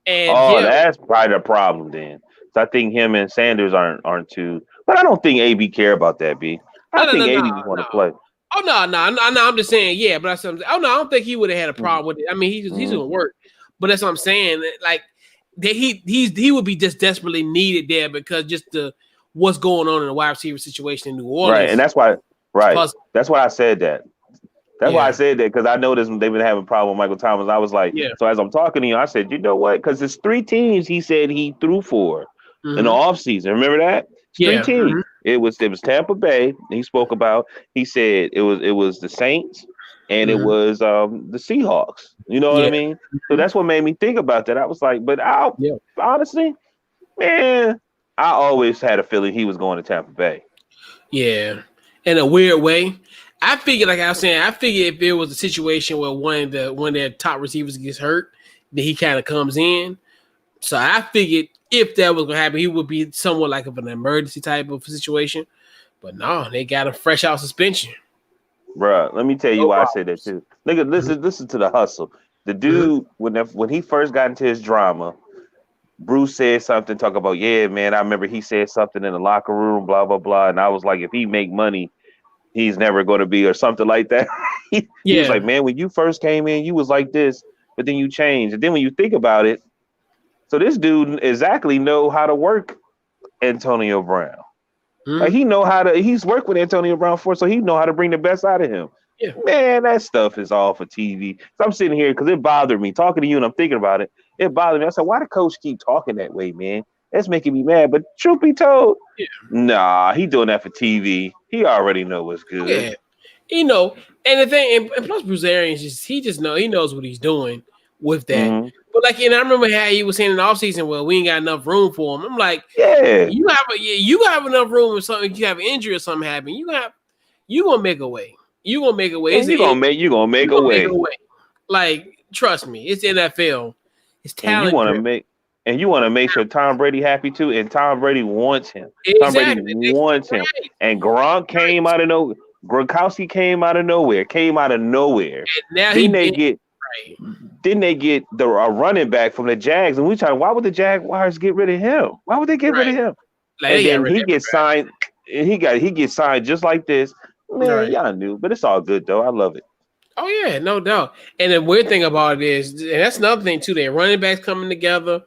[SPEAKER 1] And
[SPEAKER 2] that's probably the problem then. So I think him and Sanders aren't too, but I don't think AB care about that. I think AB just want to play.
[SPEAKER 1] Oh no! I'm just saying, but I don't think he would have had a problem with it. I mean, he's gonna work, but that's what I'm saying. Like that, he would be just desperately needed there because just what's going on in the wide receiver situation in New Orleans,
[SPEAKER 2] right? And that's why, that's why I said that. That's why I said that, because I noticed they've been having a problem with Michael Thomas. I was like, so as I'm talking to you, I said, you know what? Because it's 3 teams he said he threw for in the offseason. Remember that? It's 3 teams. It was Tampa Bay. He spoke about. He said it was the Saints and it was the Seahawks. You know what I mean? So that's what made me think about that. I was like, but honestly, man, I always had a feeling he was going to Tampa Bay.
[SPEAKER 1] Yeah, in a weird way. I figured, like I was saying, if it was a situation where one of their top receivers gets hurt, then he kind of comes in. So I figured if that was going to happen, he would be somewhat like of an emergency type of situation. But no, they got him fresh out suspension.
[SPEAKER 2] Bruh, let me tell you
[SPEAKER 1] No
[SPEAKER 2] why I say that
[SPEAKER 1] Roberts.
[SPEAKER 2] too. Nigga, listen to the hustle. The
[SPEAKER 1] Mhm.
[SPEAKER 2] dude, when he first got into his drama, Bruce said something, talk about, yeah, man, I remember he said something in the locker room, blah, blah, blah. And I was like, if he make money, he's never going to be, or something like that. He was
[SPEAKER 1] Yeah.
[SPEAKER 2] like, man, when you first came in, you was like this, but then you changed. And then when you think about it, so this dude exactly know how to work Antonio Brown. Like
[SPEAKER 1] Mhm.
[SPEAKER 2] he know how to, he's worked with Antonio Brown for, so he know how to bring the best out of him.
[SPEAKER 1] Yeah.
[SPEAKER 2] Man, that stuff is all for TV. So I'm sitting here because it bothered me talking to you, and I'm thinking about it. It bothered me. I said, why the coach keep talking that way, man? That's making me mad. But truth be told,
[SPEAKER 1] Yeah.
[SPEAKER 2] nah, he doing that for TV. He already know what's good.
[SPEAKER 1] Yeah. You know, and the thing, and plus Bruce Arians he knows what he's doing with that.
[SPEAKER 2] Hmm.
[SPEAKER 1] But like, and I remember how he was saying in the offseason, well, we ain't got enough room for him. I'm like,
[SPEAKER 2] Yeah,
[SPEAKER 1] you have enough room if something, you have an injury or something happen. You gonna make a way. You gonna make a way.
[SPEAKER 2] and you gonna make
[SPEAKER 1] You
[SPEAKER 2] a
[SPEAKER 1] gonna make a
[SPEAKER 2] way,
[SPEAKER 1] way. Like, trust me, it's NFL. It's
[SPEAKER 2] and
[SPEAKER 1] talent driven.
[SPEAKER 2] you want to make sure Tom Brady happy too, and Tom Brady wants him. Tom Brady
[SPEAKER 1] Exactly.
[SPEAKER 2] wants him,
[SPEAKER 1] Right.
[SPEAKER 2] and Gronk came out of no. Gronkowski came out of nowhere. Came out of nowhere.
[SPEAKER 1] Now he
[SPEAKER 2] Then they
[SPEAKER 1] been
[SPEAKER 2] get
[SPEAKER 1] right.
[SPEAKER 2] Then they get a running back from the Jags, and we try. Why would the Jaguars get rid of him? Why would they get rid
[SPEAKER 1] Right.
[SPEAKER 2] of him?
[SPEAKER 1] Like
[SPEAKER 2] And
[SPEAKER 1] they got
[SPEAKER 2] then
[SPEAKER 1] rid of
[SPEAKER 2] he gets signed. And he gets signed just like this. Man,
[SPEAKER 1] right.
[SPEAKER 2] y'all knew, but it's all good though. I love it.
[SPEAKER 1] Oh yeah, no doubt. And the weird thing about it is, and that's another thing too. Their running backs coming together.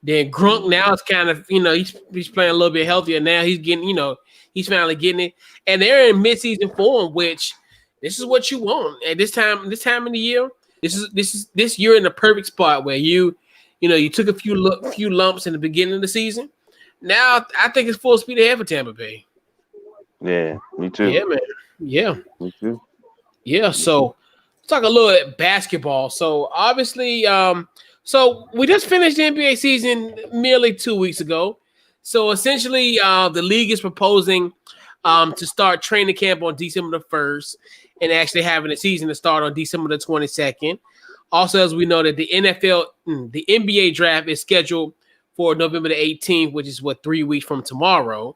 [SPEAKER 1] Then Grunk now is kind of, he's playing a little bit healthier now. He's getting, he's finally getting it. And they're in midseason form, which this is what you want at this time in the year. This year in the perfect spot where you took a few lumps in the beginning of the season. Now I think it's full speed ahead for Tampa Bay.
[SPEAKER 2] Yeah, me too.
[SPEAKER 1] Yeah, man. Yeah.
[SPEAKER 2] Me too.
[SPEAKER 1] Yeah, so let's talk a little bit basketball. So obviously, so we just finished the NBA season merely 2 weeks ago. So essentially, the league is proposing to start training camp on December the 1st and actually having the season to start on December the 22nd. Also, as we know that the NBA draft is scheduled for November the 18th, which is 3 weeks from tomorrow.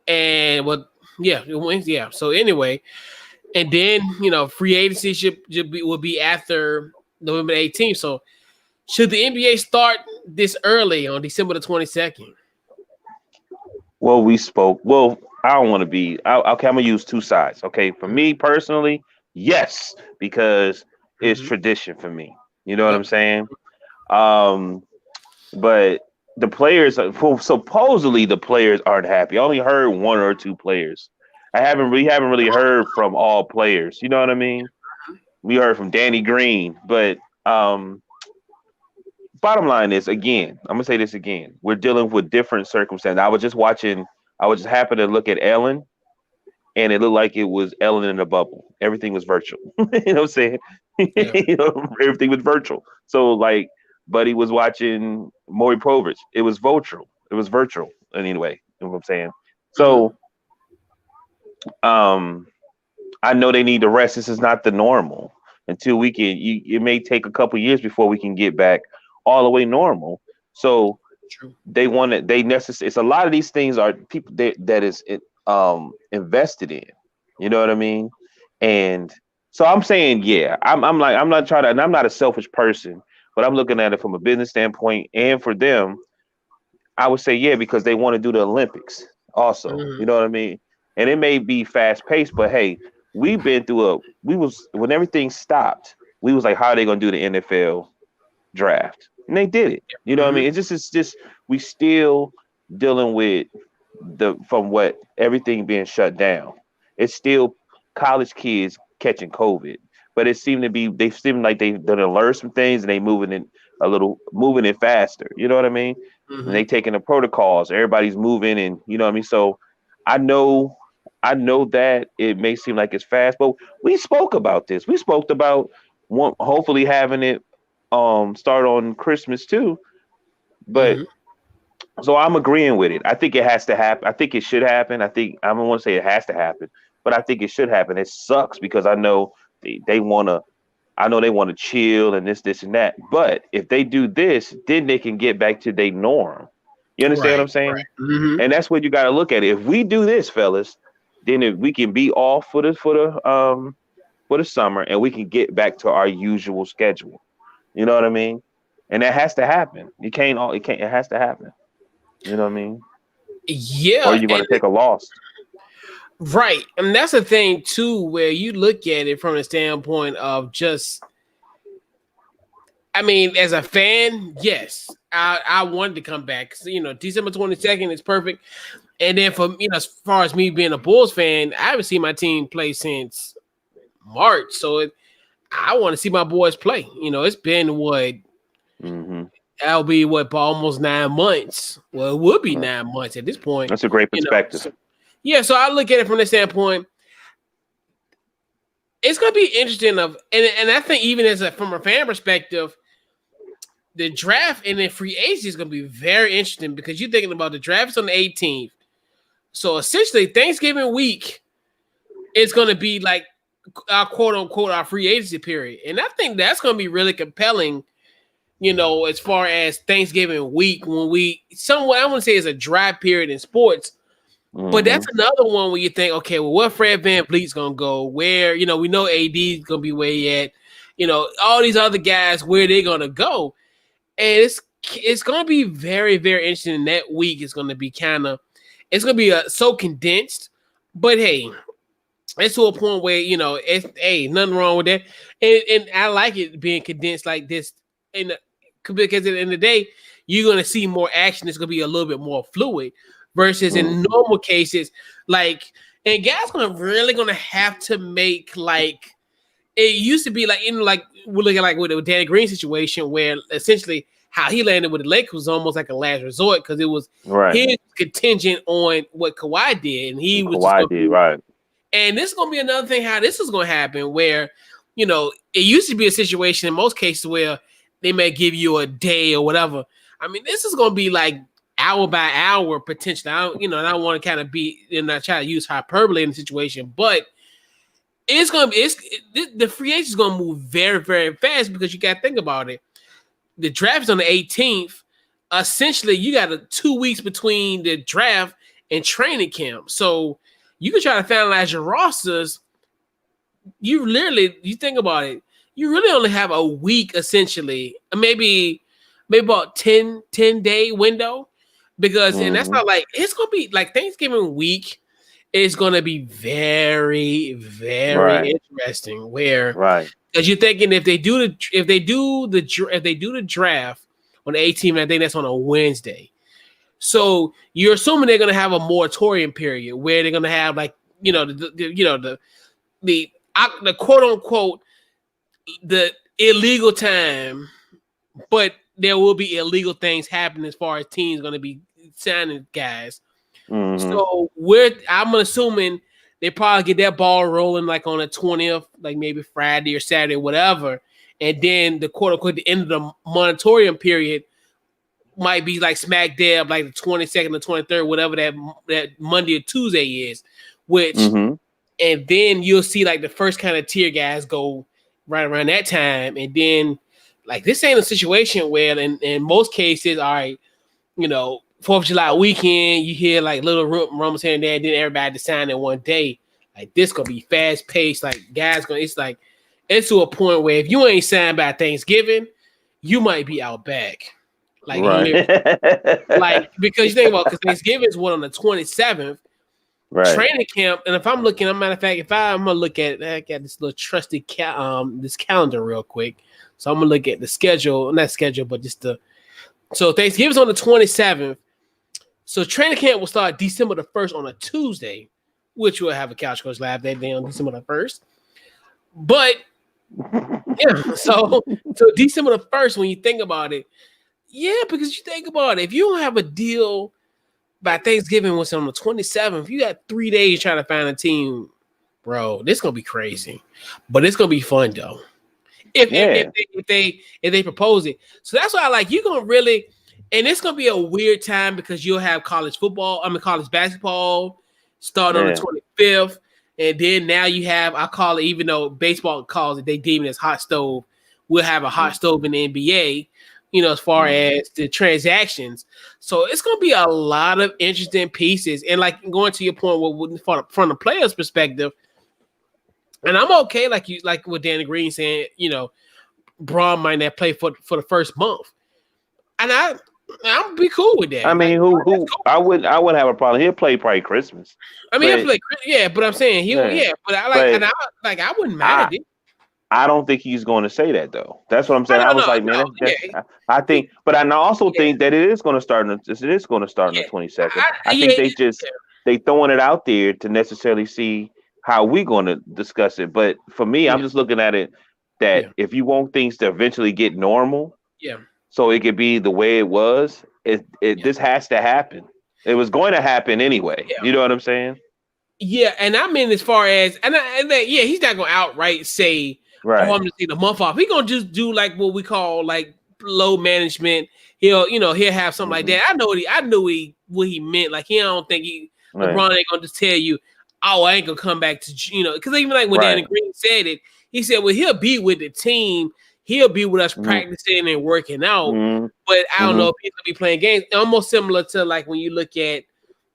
[SPEAKER 1] And yeah. So anyway, and then free agency will be after November 18th. So should the NBA start this early on December the 22nd?
[SPEAKER 2] Well, we spoke. Well, I don't want to be. Okay, I'm gonna use two sides. Okay, for me personally, yes, because it's
[SPEAKER 1] Mm-hmm.
[SPEAKER 2] tradition for me. You know what
[SPEAKER 1] Yep.
[SPEAKER 2] I'm saying? Um, but the players, well, supposedly the players aren't happy. I only heard one or two players. We haven't really heard from all players. You know what I mean? We heard from Danny Green, but bottom line is, again, I'm gonna say this again. We're dealing with different circumstances. I was just happen to look at Ellen, and it looked like it was Ellen in a bubble. Everything was virtual. You know what I'm saying?
[SPEAKER 1] Yeah.
[SPEAKER 2] Everything was virtual. So like, Buddy was watching Maury Povich. It was virtual. It was virtual anyway. You know what I'm saying?
[SPEAKER 1] Mm-hmm.
[SPEAKER 2] So um, I know they need to rest. This is not the normal until we can. It may take a couple years before we can get back all the way normal. So
[SPEAKER 1] True.
[SPEAKER 2] they want it. They necessary. It's a lot of these things are people that is invested in. You know what I mean? And so I'm saying, yeah, I'm like, I'm not trying to, and I'm not a selfish person, but I'm looking at it from a business standpoint, and for them, I would say, yeah, because they want to do the Olympics also.
[SPEAKER 1] Mm-hmm.
[SPEAKER 2] You know what I mean? And it may be fast paced, but hey, we've been through we was when everything stopped, we was like, how are they gonna do the NFL draft? And they did it. You know what I
[SPEAKER 1] Mm-hmm.
[SPEAKER 2] mean? It's just we still dealing with from what everything being shut down. It's still college kids catching COVID, but they seem like they've done learn some things and they moving it faster. You know what I mean? And
[SPEAKER 1] Mm-hmm.
[SPEAKER 2] they taking the protocols. Everybody's moving, and you know what I mean. So I know, I know that it may seem like it's fast, but we spoke about this. We spoke about hopefully having it start on Christmas too. But
[SPEAKER 1] Mm-hmm.
[SPEAKER 2] so I'm agreeing with it. I think it has to happen. I think it should happen. I don't want to say it has to happen, but I think it should happen. It sucks because I know they want to. I know they want to chill and this, and that. But if they do this, then they can get back to their norm. You understand what
[SPEAKER 1] Right.
[SPEAKER 2] I'm saying?
[SPEAKER 1] Right. Mm-hmm.
[SPEAKER 2] And that's what you got to look at it. If we do this, fellas, then if we can be off for the summer, and we can get back to our usual schedule. You know what I mean? And that has to happen. It has to happen. You know what I mean?
[SPEAKER 1] Yeah.
[SPEAKER 2] Or you're going to take a loss.
[SPEAKER 1] Right. And that's the thing too, where you look at it from the standpoint of just, I mean, as a fan, yes, I wanted to come back. December 22nd is perfect. And then as far as me being a Bulls fan, I haven't seen my team play since March. So I want to see my boys play. It's been what?
[SPEAKER 2] Mm-hmm.
[SPEAKER 1] That'll be almost 9 months. Well, it would be 9 months at this point.
[SPEAKER 2] That's a great perspective.
[SPEAKER 1] So I look at it from the standpoint. It's gonna be interesting and I think even from a fan perspective, the draft and then free agency is gonna be very interesting because you're thinking about the draft is on the 18th. So essentially, Thanksgiving week is gonna be like our quote unquote our free agency period, and I think that's gonna be really compelling. As far as Thanksgiving week, when I want to say it's a dry period in sports, but that's another one where you think, okay, well, where Fred VanVleet's gonna go? Where we know AD's gonna be where he at. All these other guys, where they gonna go? And it's gonna be very, very interesting. And that week is gonna be it's gonna be so condensed, but hey, it's to a point where it's nothing wrong with that, and I like it being condensed like this. Because at the end of the day, you're gonna see more action. It's gonna be a little bit more fluid versus in normal cases, and guys really gonna have to make it used to be we're looking with the Danny Green situation where essentially how he landed with the Lakers was almost like a last resort because it was his contingent on what Kawhi did, and he was
[SPEAKER 2] Kawhi did right.
[SPEAKER 1] And this is gonna be another thing how this is gonna happen where it used to be a situation in most cases where they may give you a day or whatever. I mean, this is going to be like hour by hour potentially. I don't want to kind of not try to use hyperbole in the situation, but the free agent is going to move very, very fast because you got to think about it. The draft is on the 18th. Essentially, you got 2 weeks between the draft and training camp. So you can try to finalize your rosters. You think about it. You really only have a week, essentially, maybe about 10-day window, because and that's not it's gonna be like Thanksgiving week is gonna be very, very interesting. Because you're thinking if they do the draft on the 18th, I think that's on a Wednesday. So you're assuming they're gonna have a moratorium period where they're gonna have the quote unquote the illegal time, but there will be illegal things happening as far as teams going to be signing guys. So I'm assuming they probably get that ball rolling like on the 20th, like maybe Friday or Saturday, whatever. And then the quote unquote the end of the moratorium period might be like smack dab, like the 22nd or 23rd, whatever that Monday or Tuesday is, which and then you'll see like the first kind of tier guys go right around that time. And then this ain't a situation where in most cases, all right, 4th of July weekend, you hear like little rumors here and there, and then everybody to sign in one day. Like this gonna be fast paced, guys it's to a point where if you ain't signed by Thanksgiving, you might be out back. Because you think about because Thanksgiving is on the 27th. Right. Training camp, and if I'm looking, as a matter of fact, I'm gonna look at I got this little trusty this calendar real quick. So I'm gonna look at the schedule, not schedule, but so Thanksgiving's on the 27th. So training camp will start December the 1st on a Tuesday, which will have a Couch Coach Live that day on December the 1st. But so December the 1st, when you think about it, because you think about it, if you don't have a deal by Thanksgiving, was on the 27th. You got 3 days trying to find a team, bro. This is gonna be crazy, but it's gonna be fun though. If they propose it, so that's why you're gonna really, and it's gonna be a weird time because you'll have college basketball start on the 25th, and then now you have I call it, even though baseball calls it, they deem it as hot stove. We'll have a hot stove in the NBA. as far as the transactions. So it's going to be a lot of interesting pieces. And like going to your point from the players' perspective, and I'm okay, like what Danny Green saying, Braun might not play for the first month. And I'm be cool with that.
[SPEAKER 2] I mean, cool. I wouldn't have a problem. He'll play probably Christmas.
[SPEAKER 1] I mean, he'll play, yeah, but I'm saying but I wouldn't mind it.
[SPEAKER 2] I don't think he's going to say that though. That's what I'm saying. I was like, man, I think, but I also think that it is going to start. It is going to start on the 22nd. I think they throwing it out there to necessarily see how we're going to discuss it. But for me, I'm just looking at it that if you want things to eventually get normal, so it could be the way it was, this has to happen. It was going to happen anyway. Yeah. You know what I'm saying?
[SPEAKER 1] Yeah, and I mean as far as he's not going to outright say, right, I'm going to take the month off. He's going to just do like what we call like load management. He'll have something like that. I know what he meant. Like I don't think LeBron ain't going to just tell you, oh, I ain't going to come back to because even like when Danny Green said it, he said, well, he'll be with the team. He'll be with us practicing and working out, but I don't know if he's gonna be playing games. Almost similar to like when you look at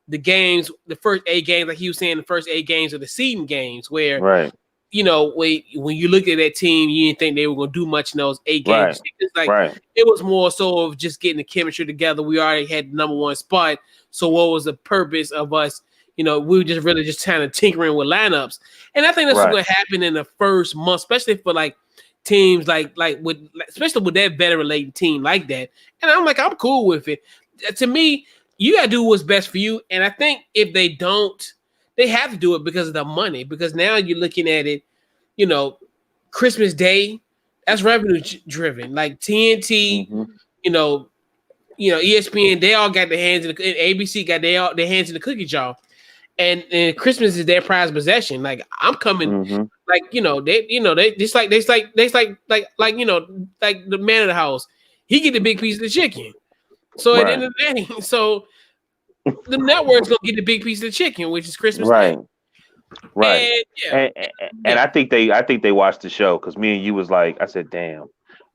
[SPEAKER 1] the games, the first 8 games, like he was saying, the first 8 games of the seeding games, where when you look at that team, you didn't think they were gonna do much in those 8 games. It's like it was more so of just getting the chemistry together. We already had the number 1 spot, so what was the purpose of us? We were just really just kind of tinkering with lineups, and I think that's what's gonna happen in the first month, especially for like teams especially with that veteran laden team like that. And I'm cool with it. To me, you gotta do what's best for you. And I think if they don't, they have to do it because of the money. Because now you're looking at it, Christmas Day, that's revenue driven. Like TNT, ESPN, they all got their hands in ABC got their hands in the cookie jar. And Christmas is their prized possession. Like I'm coming, like they just like the man of the house. He get the big piece of the chicken. So at the end of the day, so the network's gonna get the big piece of the chicken, which is Christmas Day.
[SPEAKER 2] Right. And I think they watched the show because me and you was like, I said, damn,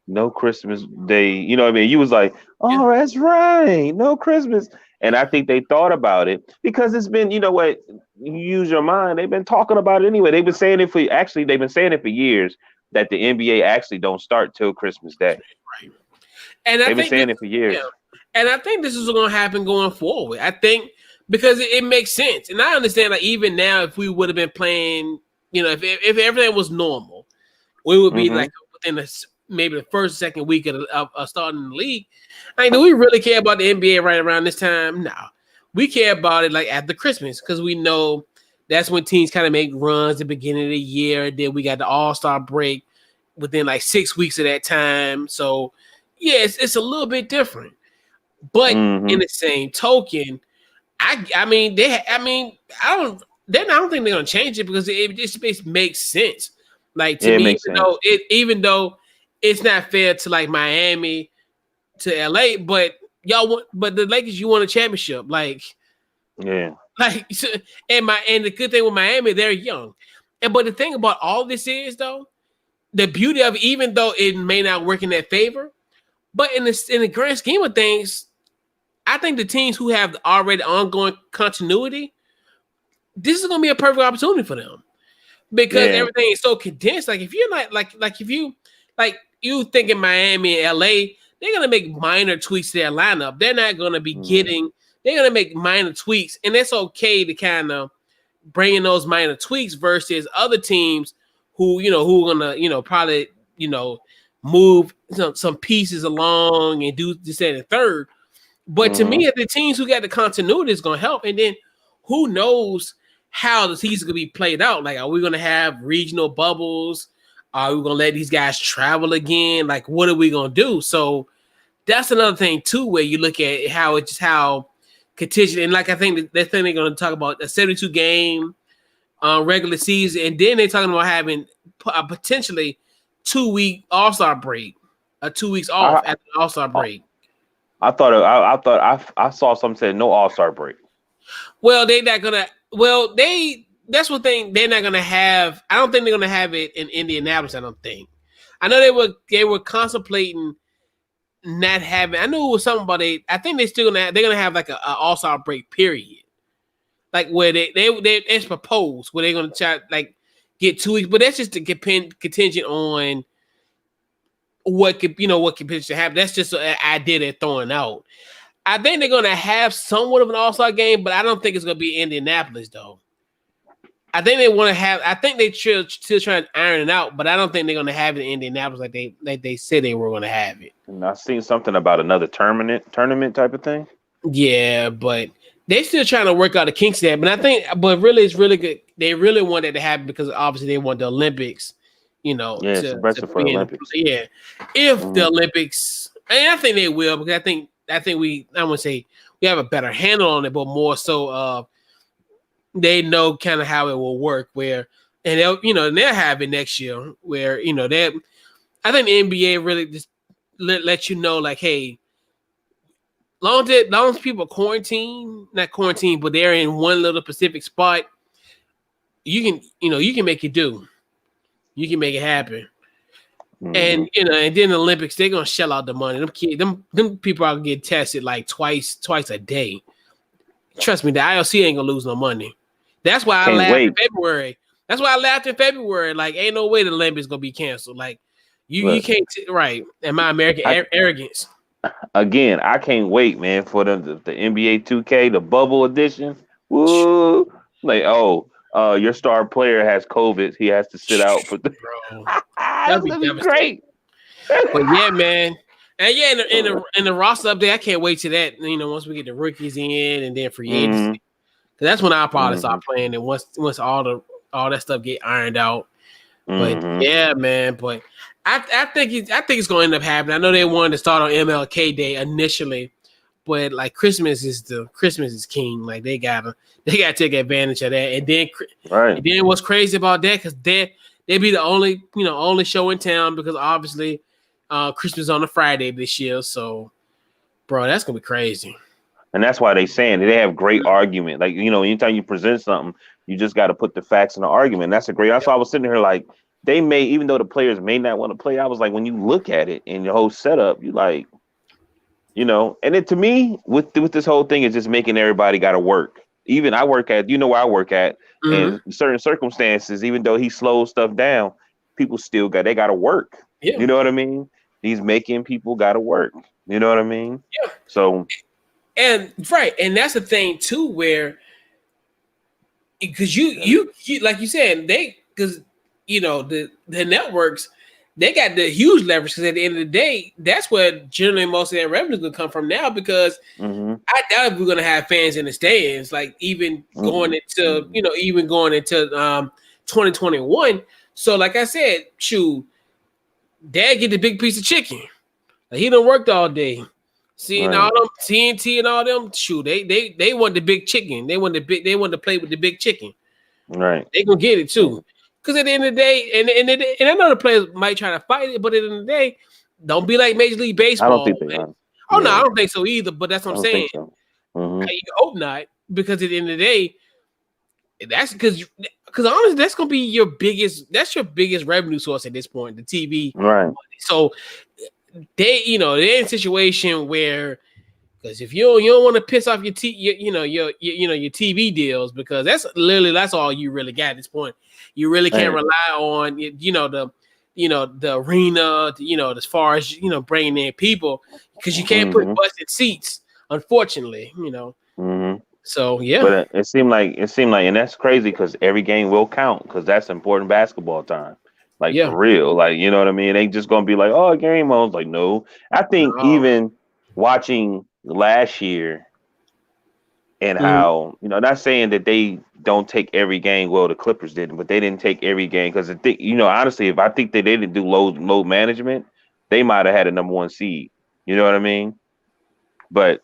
[SPEAKER 2] no Christmas Day. You know what I mean? You was like, oh, that's right, no Christmas. And I think they thought about it because it's been, you use your mind. They've been talking about it anyway. They've been saying it for years that the NBA actually don't start till Christmas Day. Right. And they've been saying it for years.
[SPEAKER 1] Yeah. And I think this is going to happen going forward. I think because it makes sense. And I understand like even now, if we would have been playing, if everything was normal, we would be like within maybe the first, second week of starting in the league. Like, do we really care about the NBA right around this time? No. We care about it like after Christmas because we know that's when teams kind of make runs at the beginning of the year. Then we got the All-Star break within like 6 weeks of that time. So, yeah, it's a little bit different. But in the same token, I don't think they're going to change it because it just makes sense. Like to me, even though it's not fair to like Miami to LA, but the Lakers, you won a championship. Like, and the good thing with Miami, they're young. But the thing about all this is though, the beauty of it, even though it may not work in their favor, but in the grand scheme of things, I think the teams who have already ongoing continuity, this is going to be a perfect opportunity for them because everything is so condensed. Like if you're not if you think in Miami and LA, they're going to make minor tweaks to their lineup. They're not going to be they're going to make minor tweaks, and it's okay to kind of bring in those minor tweaks versus other teams who are going to, probably, move some pieces along and do this and the third. But to me, the teams who got the continuity is going to help. And then who knows how the season going to be played out? Like, are we going to have regional bubbles? Are we going to let these guys travel again? Like, what are we going to do? So that's another thing, too, where you look at how contingent. And like, I think that thing they're going to talk about a 72-game regular season. And then they're talking about having a potentially 2-week All-Star break, 2 weeks off at the All-Star break.
[SPEAKER 2] I thought I saw something said no All-Star break.
[SPEAKER 1] Well, they're not going to. Well, that's one thing they're not going to have. I don't think they're going to have it in Indianapolis. I don't think. I know they were contemplating not having. I knew it was something about it. I think they're gonna have like a all-star break period, like where it's proposed where they're gonna try like get 2 weeks, but that's just to contingent on what could potentially happen. That's just an idea they're throwing out. I think they're gonna have somewhat of an all-star game, but I don't think it's gonna be Indianapolis though. I think they want to have. I think they still trying to iron it out, but I don't think they're gonna have it in Indianapolis like they said they were gonna have it.
[SPEAKER 2] And I seen something about another tournament type of thing.
[SPEAKER 1] Yeah, but they still trying to work out the kinks there. But really, it's really good. They really want that to happen because obviously they want the Olympics.
[SPEAKER 2] Yeah, especially for the Olympics.
[SPEAKER 1] Yeah, if the Olympics, and I think they will because I think I wouldn't say we have a better handle on it, but more so they know kind of how it will work. Where and they'll have it next year. Where they, I think the NBA really just let you know like, hey, long as people not quarantine, but they're in one little specific spot, you can make it do. You can make it happen. Mm-hmm. And and then the Olympics, they're gonna shell out the money. Them people are gonna get tested like twice a day. Trust me, the IOC ain't gonna lose no money. That's why I laughed in February. That's why I laughed in February. Like, ain't no way the Olympics gonna be canceled. Like, you can't right. And my American arrogance.
[SPEAKER 2] Again, I can't wait, man, for the NBA 2K, the bubble edition. Woo! Like, your star player has COVID. He has to sit out for the. That'd be great.
[SPEAKER 1] But yeah, man, and yeah, in the roster update, I can't wait to that. Once we get the rookies in and then free agency, that's when I'll probably start playing. And once all that stuff get ironed out. But yeah, man. But I think it's going to end up happening. I know they wanted to start on MLK Day initially, but like Christmas is king. Like they gotta take advantage of that. And then what's crazy about that because they be the only show in town because obviously Christmas on a Friday this year. So, bro, that's gonna be crazy.
[SPEAKER 2] And that's why they saying they have great argument. Like anytime you present something, you just got to put the facts in the argument. That's that's why I was sitting here like. They may, even though the players may not want to play, I was like, when you look at it and your whole setup, you like, and it to me with this whole thing is just making everybody got to work. Even I work at, where I work at, and in certain circumstances, even though he slows stuff down, people still got to work. Yeah. You know what I mean? He's making people got to work. You know what I mean?
[SPEAKER 1] Yeah.
[SPEAKER 2] So,
[SPEAKER 1] and right, and that's the thing too, where because you like you said because. The networks, they got the huge leverage because at the end of the day, that's where generally most of their revenue is going to come from now because I doubt if we're going to have fans in the stands, like even going into 2021. So like I said, shoot, Dad get the big piece of chicken. Like, he done worked all day. Seeing all them TNT and all them, shoot, they want the big chicken. They want to play with the big chicken.
[SPEAKER 2] Right.
[SPEAKER 1] They going to get it too. Because at the end of the day, and I know the players might try to fight it, but at the end of the day, don't be like Major League Baseball.
[SPEAKER 2] I don't think they are.
[SPEAKER 1] Oh, no, I don't think so either, but that's what I'm saying.
[SPEAKER 2] So.
[SPEAKER 1] You hope not, because at the end of the day, that's because honestly, that's going to be your biggest revenue source at this point, the TV.
[SPEAKER 2] Right.
[SPEAKER 1] So they're in a situation where, because if you don't want to piss off your TV deals, because that's all you really got at this point. You really can't rely on the arena, as far as bringing in people, because you can't put busted seats, unfortunately. So yeah.
[SPEAKER 2] But it seemed like, and that's crazy because every game will count because that's important basketball time. Like for real, like you know what I mean. It ain't just gonna be like, oh, game on. Like no, I think even watching last year and how not saying that they don't take every game. Well, the Clippers didn't, but they didn't take every game because honestly, if I think that they didn't do load management, they might have had a number 1 seed. You know what I mean? But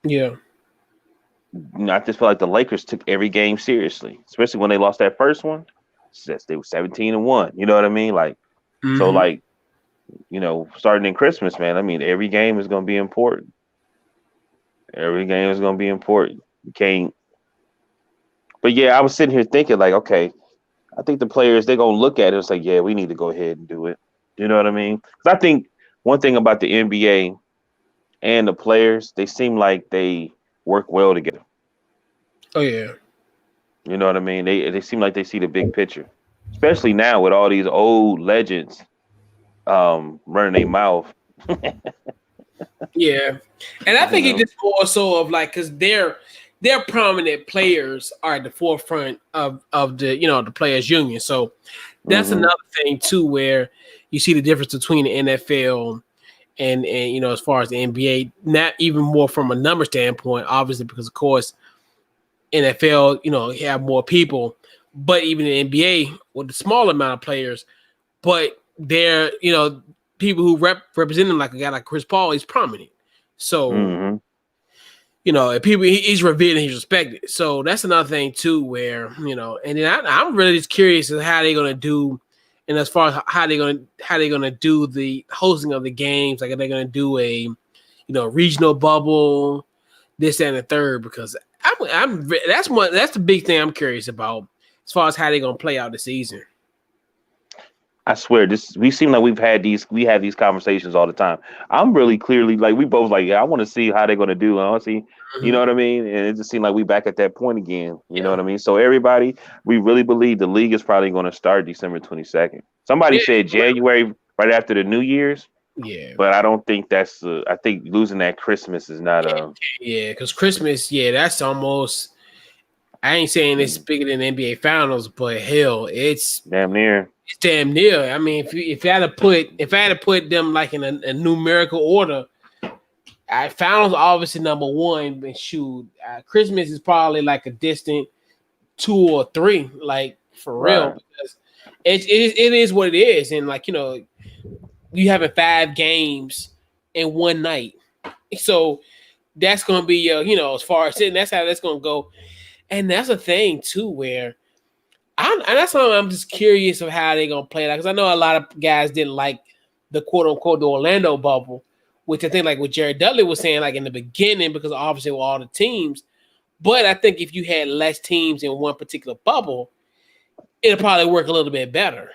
[SPEAKER 2] I just feel like the Lakers took every game seriously, especially when they lost that first one. They were 17-1. You know what I mean? Like so, like starting in Christmas, man. I mean, every game is going to be important. Every game is going to be important. You can't. But yeah, I was sitting here thinking, like, okay, I think the players, they're going to look at it. It's like, yeah, we need to go ahead and do it. You know what I mean? Because I think one thing about the NBA, and the players, they seem like they work well together.
[SPEAKER 1] Oh yeah.
[SPEAKER 2] You know what I mean? They seem like they see the big picture, especially now with all these old legends running their mouth.
[SPEAKER 1] Yeah, and I
[SPEAKER 2] You
[SPEAKER 1] think it
[SPEAKER 2] know.
[SPEAKER 1] just more so of like because their prominent players are at the forefront of the the players union. So that's
[SPEAKER 2] Hmm.
[SPEAKER 1] another thing too, where you see the difference between the NFL and as far as the NBA, not even more from a number standpoint, obviously because of course NFL you have more people, but even the NBA with the small amount of players, but they're people who represent them like a guy like Chris Paul is prominent. So
[SPEAKER 2] Hmm.
[SPEAKER 1] if people he's revered and he's respected. So that's another thing too, where and then I'm really just curious as how they're gonna do, and as far as how they're gonna do the hosting of the games, like are they gonna do a regional bubble, this and the third, because that's the big thing I'm curious about as far as how they're gonna play out the season.
[SPEAKER 2] I swear, this we seem like we have these conversations all the time. I'm really clearly like we both like, yeah, I want to see how they're gonna do. I want to see, you know
[SPEAKER 1] Mhm.
[SPEAKER 2] what I mean? And it just seemed like we back at that point again. You know
[SPEAKER 1] Yeah.
[SPEAKER 2] what I mean? So everybody, we really believe the league is probably gonna start December 22nd. Somebody
[SPEAKER 1] Yeah.
[SPEAKER 2] said January right after the New Year's,
[SPEAKER 1] Yeah.
[SPEAKER 2] but I don't think that's I think losing that Christmas is not
[SPEAKER 1] Yeah, because Christmas, that's almost. I ain't saying it's bigger than the NBA Finals, but hell,
[SPEAKER 2] damn near.
[SPEAKER 1] it's damn near. I mean, if I had to put them like in a numerical order, Finals obviously number one, but shoot, Christmas is probably like a distant two or three, like for real,
[SPEAKER 2] Right.
[SPEAKER 1] because it is what it is, and like you having 5 games in one night, so that's gonna be as far as that's how that's gonna go. And that's a thing too, where and that's why I'm just curious of how they're gonna play that, because I know a lot of guys didn't like the quote unquote the Orlando bubble, which I think like what Jared Dudley was saying like in the beginning, because obviously with all the teams. But I think if you had less teams in one particular bubble, it'll probably work a little bit better.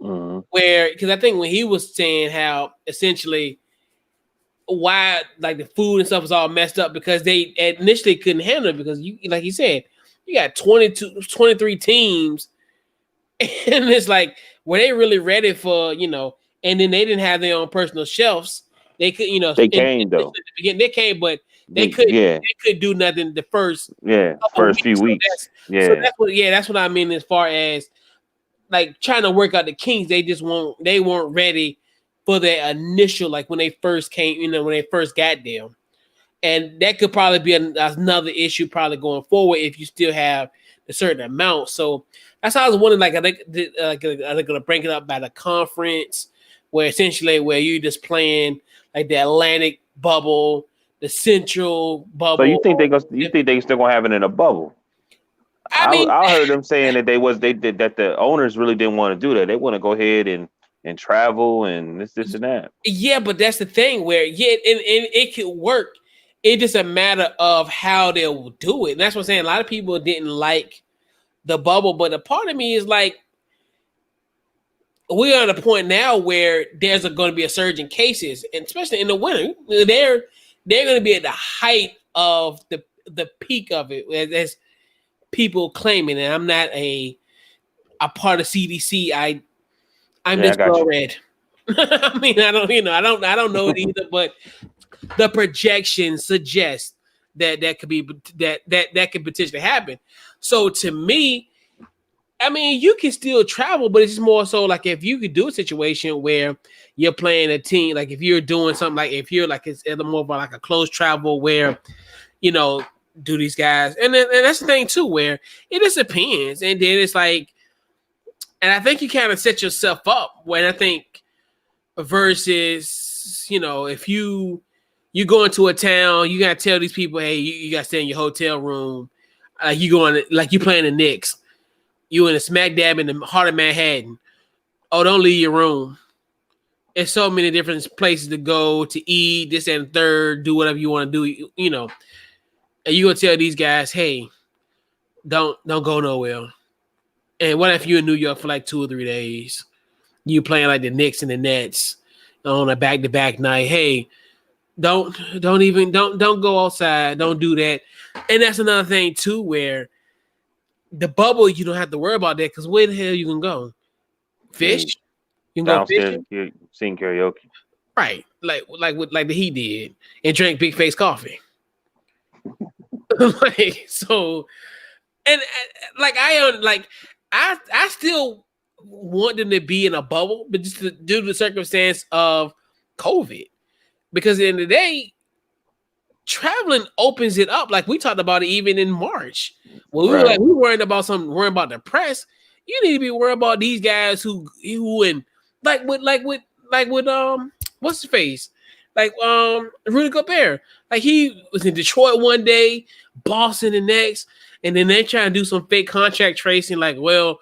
[SPEAKER 2] Hmm.
[SPEAKER 1] Where because I think when he was saying how essentially why like the food and stuff was all messed up because they initially couldn't handle it, because you like you said you got 22 23 teams, and it's like were they really ready for and then they didn't have their own personal shelves. They could
[SPEAKER 2] They
[SPEAKER 1] in
[SPEAKER 2] came
[SPEAKER 1] the
[SPEAKER 2] though.
[SPEAKER 1] beginning they came, but
[SPEAKER 2] Yeah,
[SPEAKER 1] they could do nothing the first
[SPEAKER 2] yeah.
[SPEAKER 1] couple
[SPEAKER 2] First few
[SPEAKER 1] weeks. So
[SPEAKER 2] weeks.
[SPEAKER 1] so
[SPEAKER 2] Yeah.
[SPEAKER 1] that's what I mean as far as like trying to work out the kinks. They weren't ready for their initial, like when they first came, when they first got there. And that could probably be another issue probably going forward if you still have a certain amount. So that's how I was wondering, like, are they going to bring it up by the conference, where essentially where you just playing like the Atlantic bubble, the Central
[SPEAKER 2] So
[SPEAKER 1] bubble?
[SPEAKER 2] you think they still gonna have it in a bubble?
[SPEAKER 1] I mean,
[SPEAKER 2] I heard them saying that they did that the owners really didn't want to do that. They want to go ahead and travel and this and that.
[SPEAKER 1] yeah, but that's the thing where and it could work. It's just a matter of how they'll do it. And that's what I'm saying. A lot of people didn't like the bubble, but a part of me is like, we're at a point now where there's going to be a surge in cases, and especially in the winter, they're going to be at the height of the peak of it, as people claiming. And I'm not a part of CDC. I'm
[SPEAKER 2] Yeah, I
[SPEAKER 1] just
[SPEAKER 2] got
[SPEAKER 1] well
[SPEAKER 2] you.
[SPEAKER 1] read. I mean, I don't know it either, but the projections suggest that could be that could potentially happen. So to me, I mean, you can still travel, but it's just more so like if you could do a situation where you're playing a team, like if you're doing something, like if you're like it's more of like a close travel where you know do these guys, and that's the thing too, where it just depends, and then it's like, and I think you kind of set yourself up when I think versus if you go into a town, you gotta tell these people, hey, you gotta stay in your hotel room, you going like you playing the Knicks, you in a smack dab in the heart of Manhattan. Oh, don't leave your room. There's so many different places to go to eat, this and third, do whatever you want to do, and you gonna tell these guys, hey, don't go nowhere. And what if you're in New York for like 2 or 3 days? You playing like the Knicks and the Nets on a back-to-back night. Hey, Don't go outside. Don't do that. And that's another thing too, where the bubble you don't have to worry about that because where the hell you can go? Fish? You can go
[SPEAKER 2] Downstairs
[SPEAKER 1] fishing,
[SPEAKER 2] sing karaoke.
[SPEAKER 1] right? Like the he did and drank big face coffee. Like so, and like I still want them to be in a bubble, but just due to the circumstance of COVID, because at the end of the day, traveling opens it up. Like we talked about it even in March. When we were worrying about the press. You need to be worried about these guys who and with what's his face? Like Rudy Gobert. Like he was in Detroit one day, Boston the next, and then they're trying to do some fake contract tracing, like, well,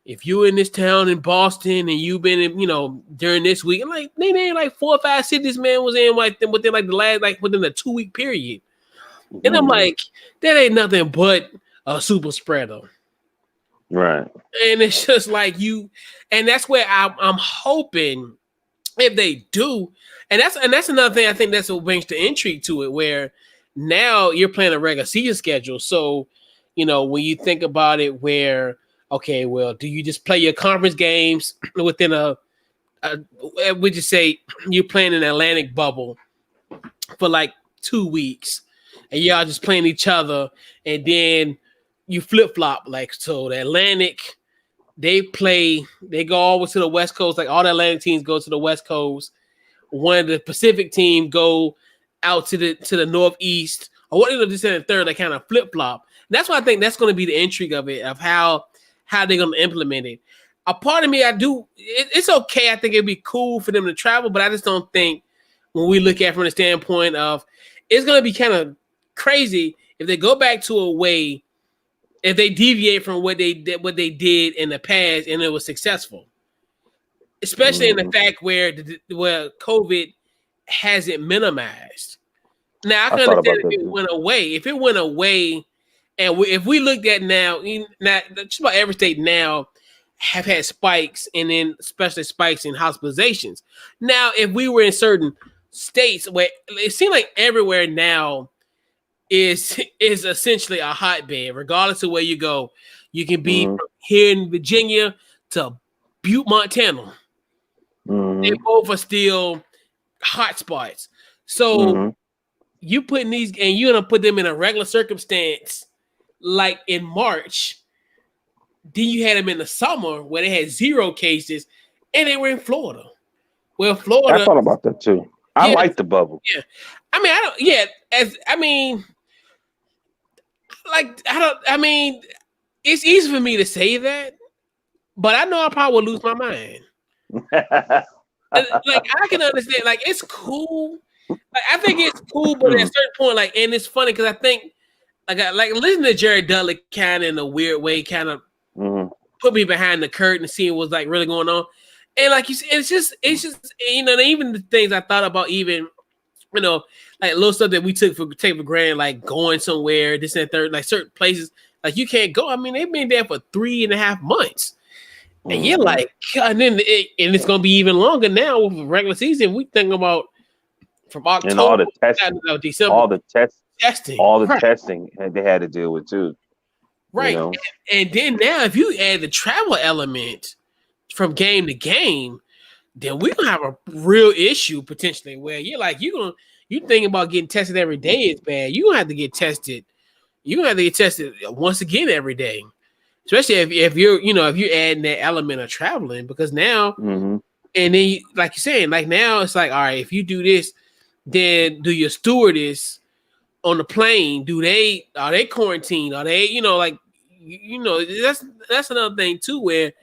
[SPEAKER 1] if you're in this town in Boston and you've been in, during this week, and like they named like 4 or 5 cities, man, was in within a 2-week period. And I'm like, that ain't nothing but a super spreader.
[SPEAKER 2] Right.
[SPEAKER 1] And it's just like and that's where I'm hoping if they do, and that's another thing I think that's what brings the intrigue to it, where now you're playing a regular season schedule. So, when you think about it, where okay, well, do you just play your conference games within we just say you're playing an Atlantic bubble for like 2 weeks, and y'all just playing each other, and then you flip flop, like, so the Atlantic, they go over to the West Coast, like all the Atlantic teams go to the West Coast. One of the Pacific team go out to the Northeast, or what just in the third, they kind of flip flop. That's why I think that's going to be the intrigue of it, of how they're going to implement it. A part of me, it's okay. I think it'd be cool for them to travel, but I just don't think when we look at it from the standpoint of it's going to be kind of crazy if they go back to a way. If they deviate from what they did in the past and it was successful, especially in the fact where COVID hasn't minimized. Now I can understand if it went away. If it went away, and if we looked at now just about every state now have had spikes, and then especially spikes in hospitalizations. Now, if we were in certain states where it seems like everywhere now is essentially a hotbed, regardless of where you go. You can be from here in Virginia to Butte, Montana. They both are still hot spots. So you putting these, and you're gonna put them in a regular circumstance, like in March. Then you had them in the summer where they had 0 cases, and they were in Florida. Well, Florida.
[SPEAKER 2] I thought about that too. I like the bubble.
[SPEAKER 1] Yeah, I mean, I don't. Yeah, it's easy for me to say that, but I know I probably would lose my mind. Like, I can understand, like, it's cool. Like, I think it's cool, but at a certain point, like, and it's funny because I think, like listening to Jared Dudley kind of in a weird way, kind of put me behind the curtain and seeing what's like really going on. And like you said, it's just even the things I thought about, even like little stuff that we take for granted, like going somewhere, this and third, like certain places, like you can't go. I mean, they've been there for 3.5 months, and you're like, God, and it's gonna be even longer now with the regular season. We think about from October
[SPEAKER 2] and all the testing,
[SPEAKER 1] December,
[SPEAKER 2] all the testing,
[SPEAKER 1] right.
[SPEAKER 2] Testing they had to deal with too.
[SPEAKER 1] Right, and then now if you add the travel element from game to game, then we're gonna have a real issue potentially where you're like, you thinking about getting tested every day is bad. You're gonna have to get tested. You're gonna have to get tested once again every day. Especially if you're adding that element of traveling, because now and then like you're saying, like now it's like, all right, if you do this, then do your stewardess on the plane, are they quarantined? Are they, that's another thing too, where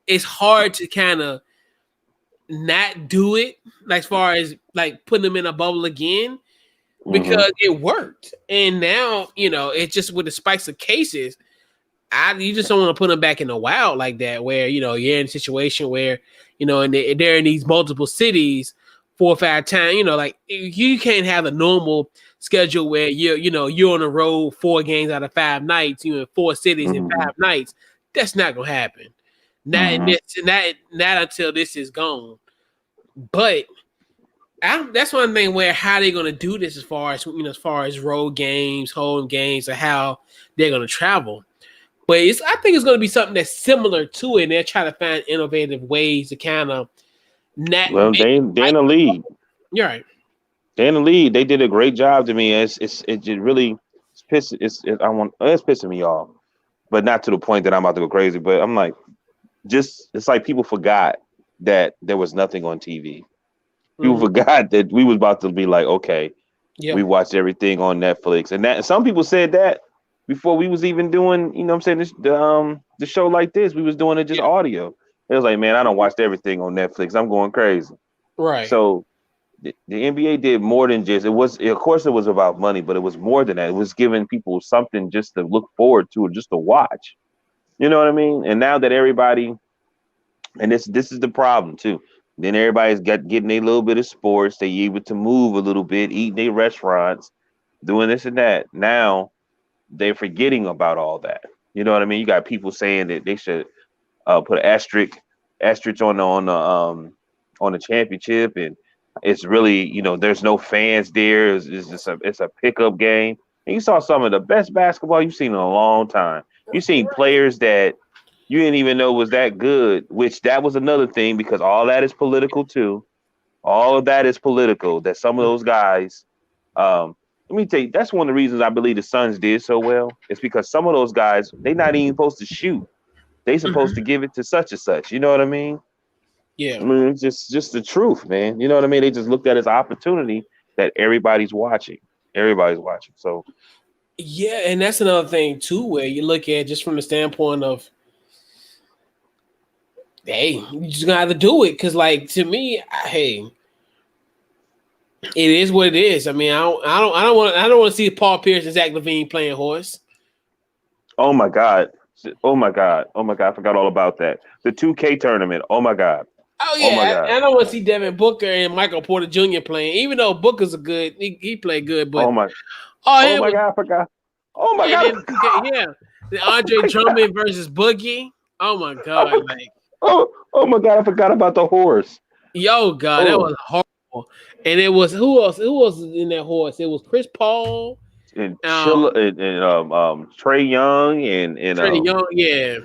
[SPEAKER 1] it's hard to kind of not do it, like as far as like putting them in a bubble again, because it worked. And now, it's just with the spikes of cases, you just don't want to put them back in the wild like that, where, you're in a situation where, and they're in these multiple cities 4 or 5 times, like you can't have a normal schedule where you're on the road 4 games out of 5 nights, in 4 cities in 5 nights. That's not going to happen. Not until this is gone. But That's one thing where how they're gonna do this as far as road games, home games, or how they're gonna travel. But I think it's gonna be something that's similar to it. And they're trying to find innovative ways to kind of not
[SPEAKER 2] Well,
[SPEAKER 1] make
[SPEAKER 2] they in the lead.
[SPEAKER 1] you're right.
[SPEAKER 2] They in the lead. They did a great job to me. It just really it's pissing me off, but not to the point that I'm about to go crazy. But I'm like, just it's like people forgot that there was nothing on TV. People forgot that we was about to be like, okay, we watched everything on Netflix, and some people said that before we was even doing, you know, what I'm saying the show like this, we was doing it just audio. It was like, man, I don't watch everything on Netflix. I'm going crazy.
[SPEAKER 1] Right.
[SPEAKER 2] So the NBA did more than just it was. Of course, it was about money, but it was more than that. It was giving people something just to look forward to, just to watch. You know what I mean? And now that everybody, and this is the problem too. Then everybody's getting a little bit of sports. They able to move a little bit, eating their restaurants, doing this and that. Now they're forgetting about all that. You know what I mean? You got people saying that they should put an asterisk on the championship, and it's really, you know, there's no fans there. It's just it's a pickup game. And you saw some of the best basketball you've seen in a long time. You've seen players that you didn't even know was that good, which that was another thing because all that is political too. All of that is political. That some of those guys, let me tell you, that's one of the reasons I believe the Suns did so well. It's because some of those guys, they're not even supposed to shoot. They supposed to give it to such and such. You know what I mean?
[SPEAKER 1] Yeah.
[SPEAKER 2] I mean, it's just the truth, man. You know what I mean? They just looked at it as an opportunity that everybody's watching. Everybody's watching. So
[SPEAKER 1] yeah, and that's another thing too, where you look at just from the standpoint of, hey, you just gonna have to do it because, like, to me, hey, it is what it is. I mean, I don't want to see Paul Pierce and Zach LaVine playing horse.
[SPEAKER 2] oh my God. Oh my God. Oh my God. I forgot all about that. The 2K tournament. Oh my God.
[SPEAKER 1] Oh
[SPEAKER 2] Oh my
[SPEAKER 1] yeah,
[SPEAKER 2] God.
[SPEAKER 1] I don't want to see Devin Booker and Michael Porter Jr. playing, even though Booker's a good, he played good, but
[SPEAKER 2] Oh my
[SPEAKER 1] God,
[SPEAKER 2] God. I forgot. Oh my God.
[SPEAKER 1] yeah, the Andre Drummond versus Boogie. Oh my God, like
[SPEAKER 2] oh my God. I forgot about the horse.
[SPEAKER 1] yo, God, that was horrible. And it was who else? Who else was in that horse? It was Chris Paul
[SPEAKER 2] And Trey Young and
[SPEAKER 1] Trey Young, yeah.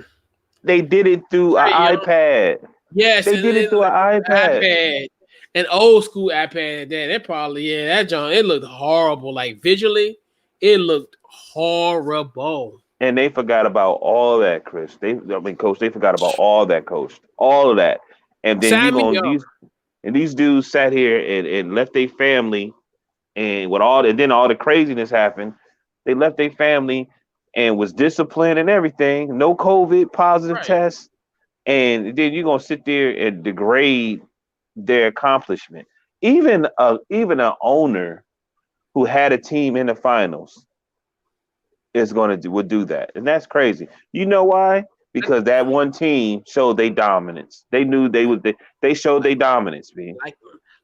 [SPEAKER 2] they did it through an iPad.
[SPEAKER 1] Yes,
[SPEAKER 2] They did it through an iPad.
[SPEAKER 1] An old school iPad. That probably that John. It looked horrible. Like visually, it looked horrible.
[SPEAKER 2] And they forgot about all that, Chris. Coach. They forgot about all that, Coach. All of that. And then these dudes sat here and left their family, and then all the craziness happened. They left their family and was disciplined and everything. No COVID positive tests. And then you're gonna sit there and degrade their accomplishment. Even an owner who had a team in the finals would do that, and that's crazy. You know why? Because that one team showed their dominance. They knew they would. They showed their dominance, man.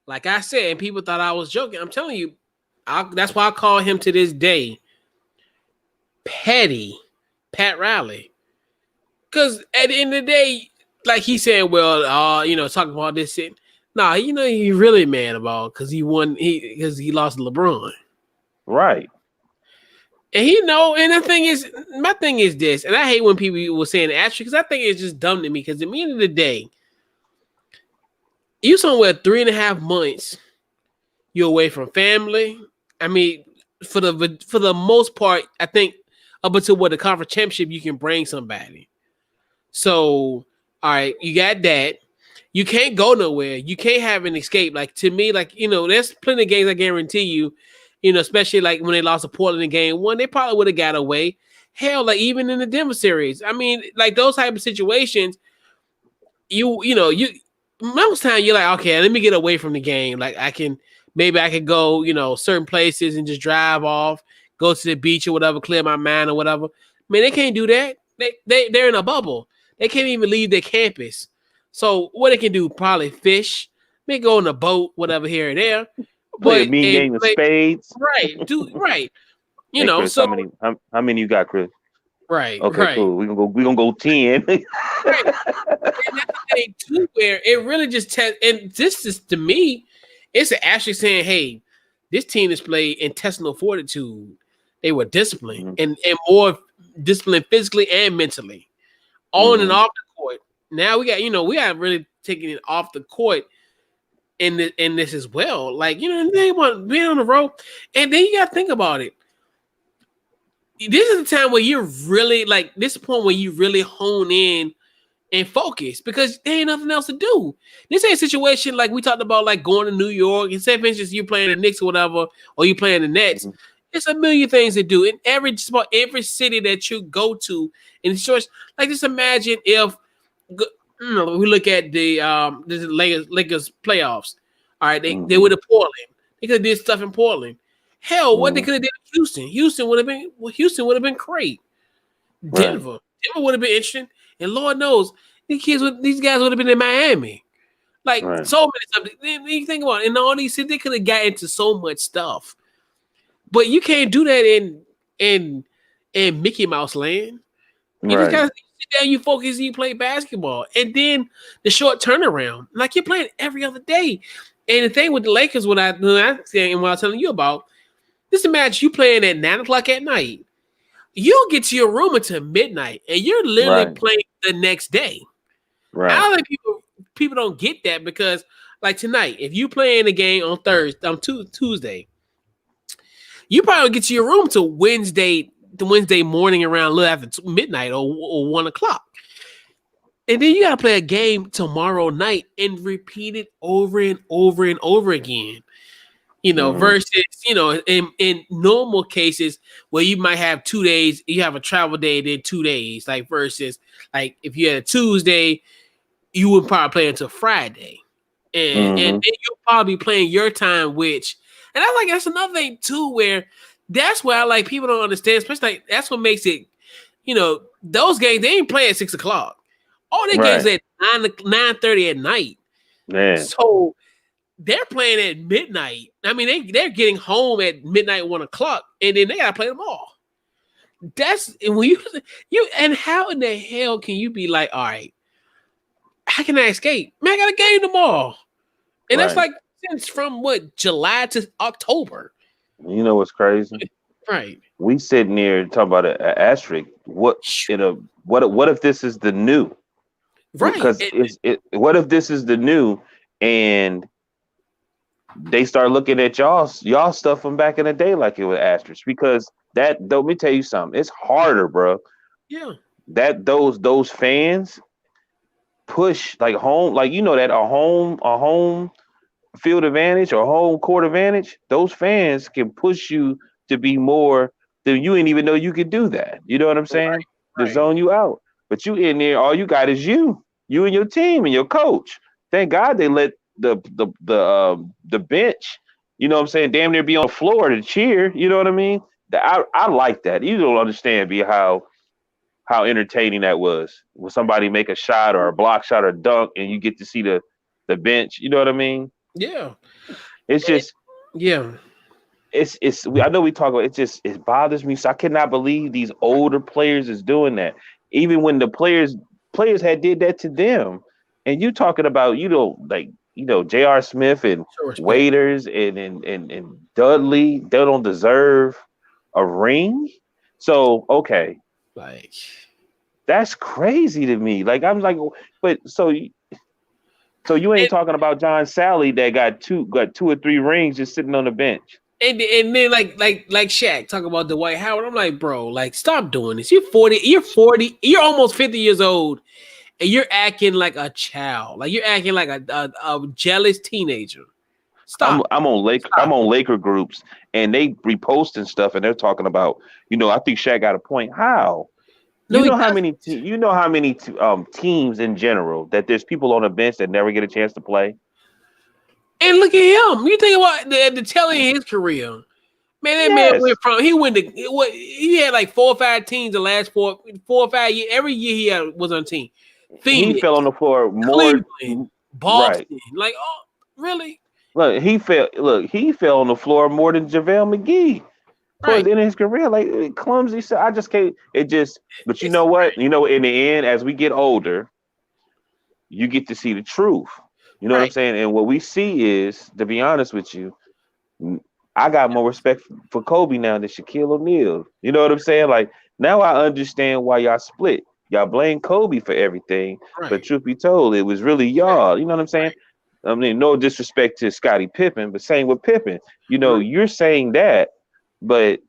[SPEAKER 1] Like I said, and people thought I was joking. I'm telling you, that's why I call him to this day Petty Pat Riley. Because at the end of the day, like he said, well, talking about this shit. Nah, he really mad about because he won. Because he lost to LeBron.
[SPEAKER 2] Right.
[SPEAKER 1] And and the thing is, my thing is this, and I hate when people were saying asterisk because I think it's just dumb to me. Because at the end of the day, you somewhere 3.5 months, you're away from family. I mean, for the most part, I think up until the conference championship, you can bring somebody. So, all right, you got that. You can't go nowhere. You can't have an escape. Like to me, there's plenty of games I guarantee you. Especially like when they lost to Portland in game 1, they probably would have got away. Hell, like even in the Denver series. I mean, like those type of situations, you most time you're like, okay, let me get away from the game. Like I can go, certain places and just drive off, go to the beach or whatever, clear my mind or whatever. Man, they can't do that. They're in a bubble. They can't even leave their campus. So what they can do, probably fish, maybe go on a boat, whatever here and there.
[SPEAKER 2] Play a mean game of spades.
[SPEAKER 1] Right. Chris,
[SPEAKER 2] so how many you got, Chris?
[SPEAKER 1] Right.
[SPEAKER 2] Okay,
[SPEAKER 1] right.
[SPEAKER 2] Cool. We're gonna go 10.
[SPEAKER 1] Right. And that's the thing too, where it really just and this is to me, It's actually saying, hey, this team displayed intestinal fortitude. They were disciplined
[SPEAKER 2] Mm-hmm.
[SPEAKER 1] and more disciplined physically and mentally, on and
[SPEAKER 2] Mm-hmm.
[SPEAKER 1] off the court. Now we got really taking it off the court in this as well. Like, they want being on the road. And then you gotta think about it. This is the time where you're really like this point where you really hone in and focus because there ain't nothing else to do. This ain't a situation like we talked about, like going to New York and say, for instance, you playing the Knicks or whatever, or you playing the Nets.
[SPEAKER 2] Mm-hmm.
[SPEAKER 1] It's a million things to do in every spot, every city that you go to. And it's just like, just imagine if we look at the Lakers playoffs. All right, they would have Portland. They could have did stuff in Portland. Hell, what they could have did in Houston. Houston would have been great. Denver would have been interesting. And Lord knows, these guys would have been in Miami. Like so many stuff. You think about it, in all these cities, they could have got into so much stuff. But you can't do that in Mickey Mouse land. You just gotta sit down, you focus, you play basketball. And then the short turnaround. Like, you're playing every other day. And the thing with the Lakers, what I was telling you about, this match you playing at 9:00 at night. You'll get to your room until midnight, and you're literally playing the next day.
[SPEAKER 2] Right.
[SPEAKER 1] I don't think people don't get that because, like tonight, if you playing a game on Tuesday, you probably get to your room till Wednesday morning around a little after midnight or 1:00. And then you gotta play a game tomorrow night and repeat it over and over and over again. Versus, in normal cases where you might have 2 days, you have a travel day, then 2 days, like versus like if you had a Tuesday, you would probably play until Friday. And then you'll probably be playing your time, and that's another thing too, where that's why like people don't understand, especially like that's what makes it, those games, they ain't playing at 6:00. All their games at 9:30 at night.
[SPEAKER 2] Man.
[SPEAKER 1] So they're playing at midnight. I mean, they're getting home at midnight, 1:00, and then they gotta play them all. That's when you and how in the hell can you be like, all right, how can I escape? Man, I got a game tomorrow. And that's like since from July to October.
[SPEAKER 2] You know what's crazy?
[SPEAKER 1] Right.
[SPEAKER 2] We sitting there talking about an asterisk. What if this is the new?
[SPEAKER 1] Right.
[SPEAKER 2] Because what if this is the new and they start looking at y'all stuff from back in the day like it was asterisk? Because let me tell you something. It's harder, bro.
[SPEAKER 1] Yeah.
[SPEAKER 2] That those fans push like home, like that a home field advantage or home court advantage. Those fans can push you to be more than you didn't even know you could do that. You know what I'm saying? To zone you out. But you in there, all you got is you and your team and your coach. Thank God they let the bench, you know what I'm saying, damn near be on the floor to cheer. You know what I mean? I like that. You don't understand how entertaining that was. When somebody make a shot or a block shot or dunk and you get to see the bench. You know what I mean?
[SPEAKER 1] Yeah.
[SPEAKER 2] It's just It's I know we talk about it bothers me. So I cannot believe these older players is doing that. Even when the players had did that to them. And you talking about, J.R. Smith and Waiters and Dudley, they don't deserve a ring. So okay.
[SPEAKER 1] Like,
[SPEAKER 2] that's crazy to me. Like, I'm like, but so you ain't talking about John Sally that got two or three rings just sitting on the bench.
[SPEAKER 1] And then like Shaq talk about Dwight Howard. I'm like, bro, like, stop doing this. You're 40, you're almost 50 years old, and you're acting like a child. Like, you're acting like a jealous teenager. Stop.
[SPEAKER 2] I'm on Laker groups, and they reposting stuff, and they're talking about, I think Shaq got a point. How? You know how many teams in general that there's people on the bench that never get a chance to play.
[SPEAKER 1] And look at him. You think about the telling his career. Man, that man went from he had like 4 or 5 teams the last 4 or 5 years. Every year he was on a team. Phoenix,
[SPEAKER 2] he fell on the floor more.
[SPEAKER 1] Cleveland, Boston. Right. Like, oh, really?
[SPEAKER 2] Look, he fell on the floor more than JaVale McGee towards the end of his career. Like, clumsy. So I just can't. But you know what? In the end, as we get older, you get to see the truth. You know what I'm
[SPEAKER 1] Right.
[SPEAKER 2] saying? And what we see is, to be honest with you, I got more respect for Kobe now than Shaquille O'Neal. You know what I'm saying? Like now I understand why y'all split. Y'all blame Kobe for everything, but
[SPEAKER 1] Right.
[SPEAKER 2] truth be told, it was really y'all. You know what I'm saying?
[SPEAKER 1] Right.
[SPEAKER 2] I mean, no disrespect to Scottie Pippen, but same with Pippen. You know,
[SPEAKER 1] Mhm.
[SPEAKER 2] you're saying that, but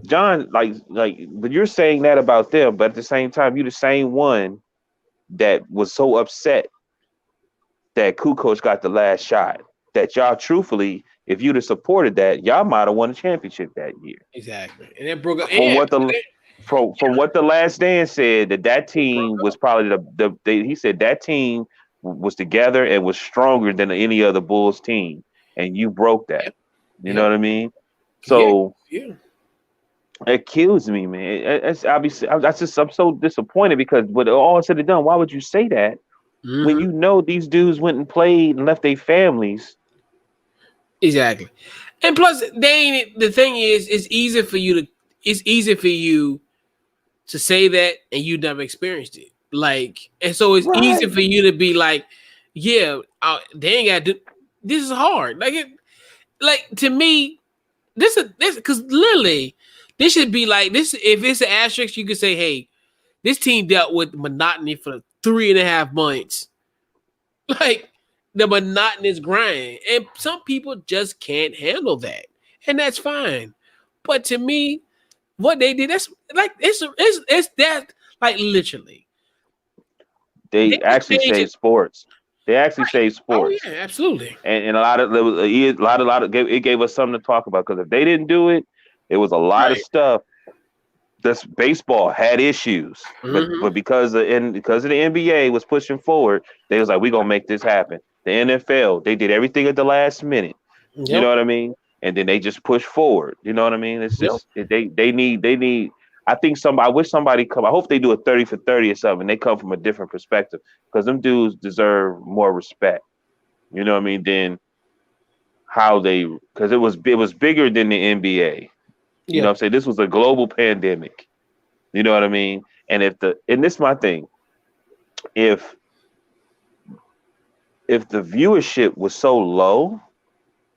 [SPEAKER 2] John, but you're saying that about them, but at the same time, you're the same one that was so upset that Kukoc got the last shot. That y'all, truthfully, if you'd have supported that, y'all might have won a championship that year.
[SPEAKER 1] Exactly. And that broke up.
[SPEAKER 2] From
[SPEAKER 1] Yeah.
[SPEAKER 2] what the from what the last dance said, that
[SPEAKER 1] Broke
[SPEAKER 2] team was
[SPEAKER 1] up.
[SPEAKER 2] probably he said that team was together and was stronger than any other Bulls team, and you broke that.
[SPEAKER 1] Yep.
[SPEAKER 2] You know
[SPEAKER 1] Yep.
[SPEAKER 2] what I mean?
[SPEAKER 1] Yeah.
[SPEAKER 2] So
[SPEAKER 1] Yeah.
[SPEAKER 2] it kills me, man. It's obviously I'm so disappointed because with all said and done, why would you say that when
[SPEAKER 1] Hmm.
[SPEAKER 2] you know these dudes went and played and left their families?
[SPEAKER 1] Exactly. And plus, they ain't. The thing is, it's easy for you to. It's easy for you to say that, and you never experienced it. Like, and so it's easy
[SPEAKER 2] Right.
[SPEAKER 1] for you to be like, yeah, they ain't got to do. This is hard. Like to me, this because literally, this should be like this. If it's an asterisk, you could say, hey, this team dealt with monotony for 3.5 months. Like the monotonous grind. And some people just can't handle that. And that's fine. But to me, what they did, that's like it's that like literally. They
[SPEAKER 2] They
[SPEAKER 1] could
[SPEAKER 2] actually
[SPEAKER 1] change
[SPEAKER 2] saved
[SPEAKER 1] it.
[SPEAKER 2] sports. They actually saved
[SPEAKER 1] Oh
[SPEAKER 2] sports.
[SPEAKER 1] yeah, absolutely.
[SPEAKER 2] And a lot of there was a lot of it gave us something to talk about because if they didn't do it, it was a lot of
[SPEAKER 1] Right.
[SPEAKER 2] stuff. This baseball had issues,
[SPEAKER 1] Mm-hmm.
[SPEAKER 2] because of the NBA was pushing forward, they was like, we're gonna make this happen. The NFL, they did everything at the last minute. You
[SPEAKER 1] Yep.
[SPEAKER 2] know what I mean? And then they just push forward. You know what I mean? It's
[SPEAKER 1] Yep.
[SPEAKER 2] just they need. I think I wish somebody come. I hope they do a 30 for 30 or something. And they come from a different perspective because them dudes deserve more respect. You know what I mean? Than how they because it was bigger than the NBA. You know
[SPEAKER 1] Yeah.
[SPEAKER 2] what I'm saying? This was a global pandemic. You know what I mean? And this is my thing. If if the viewership was so low,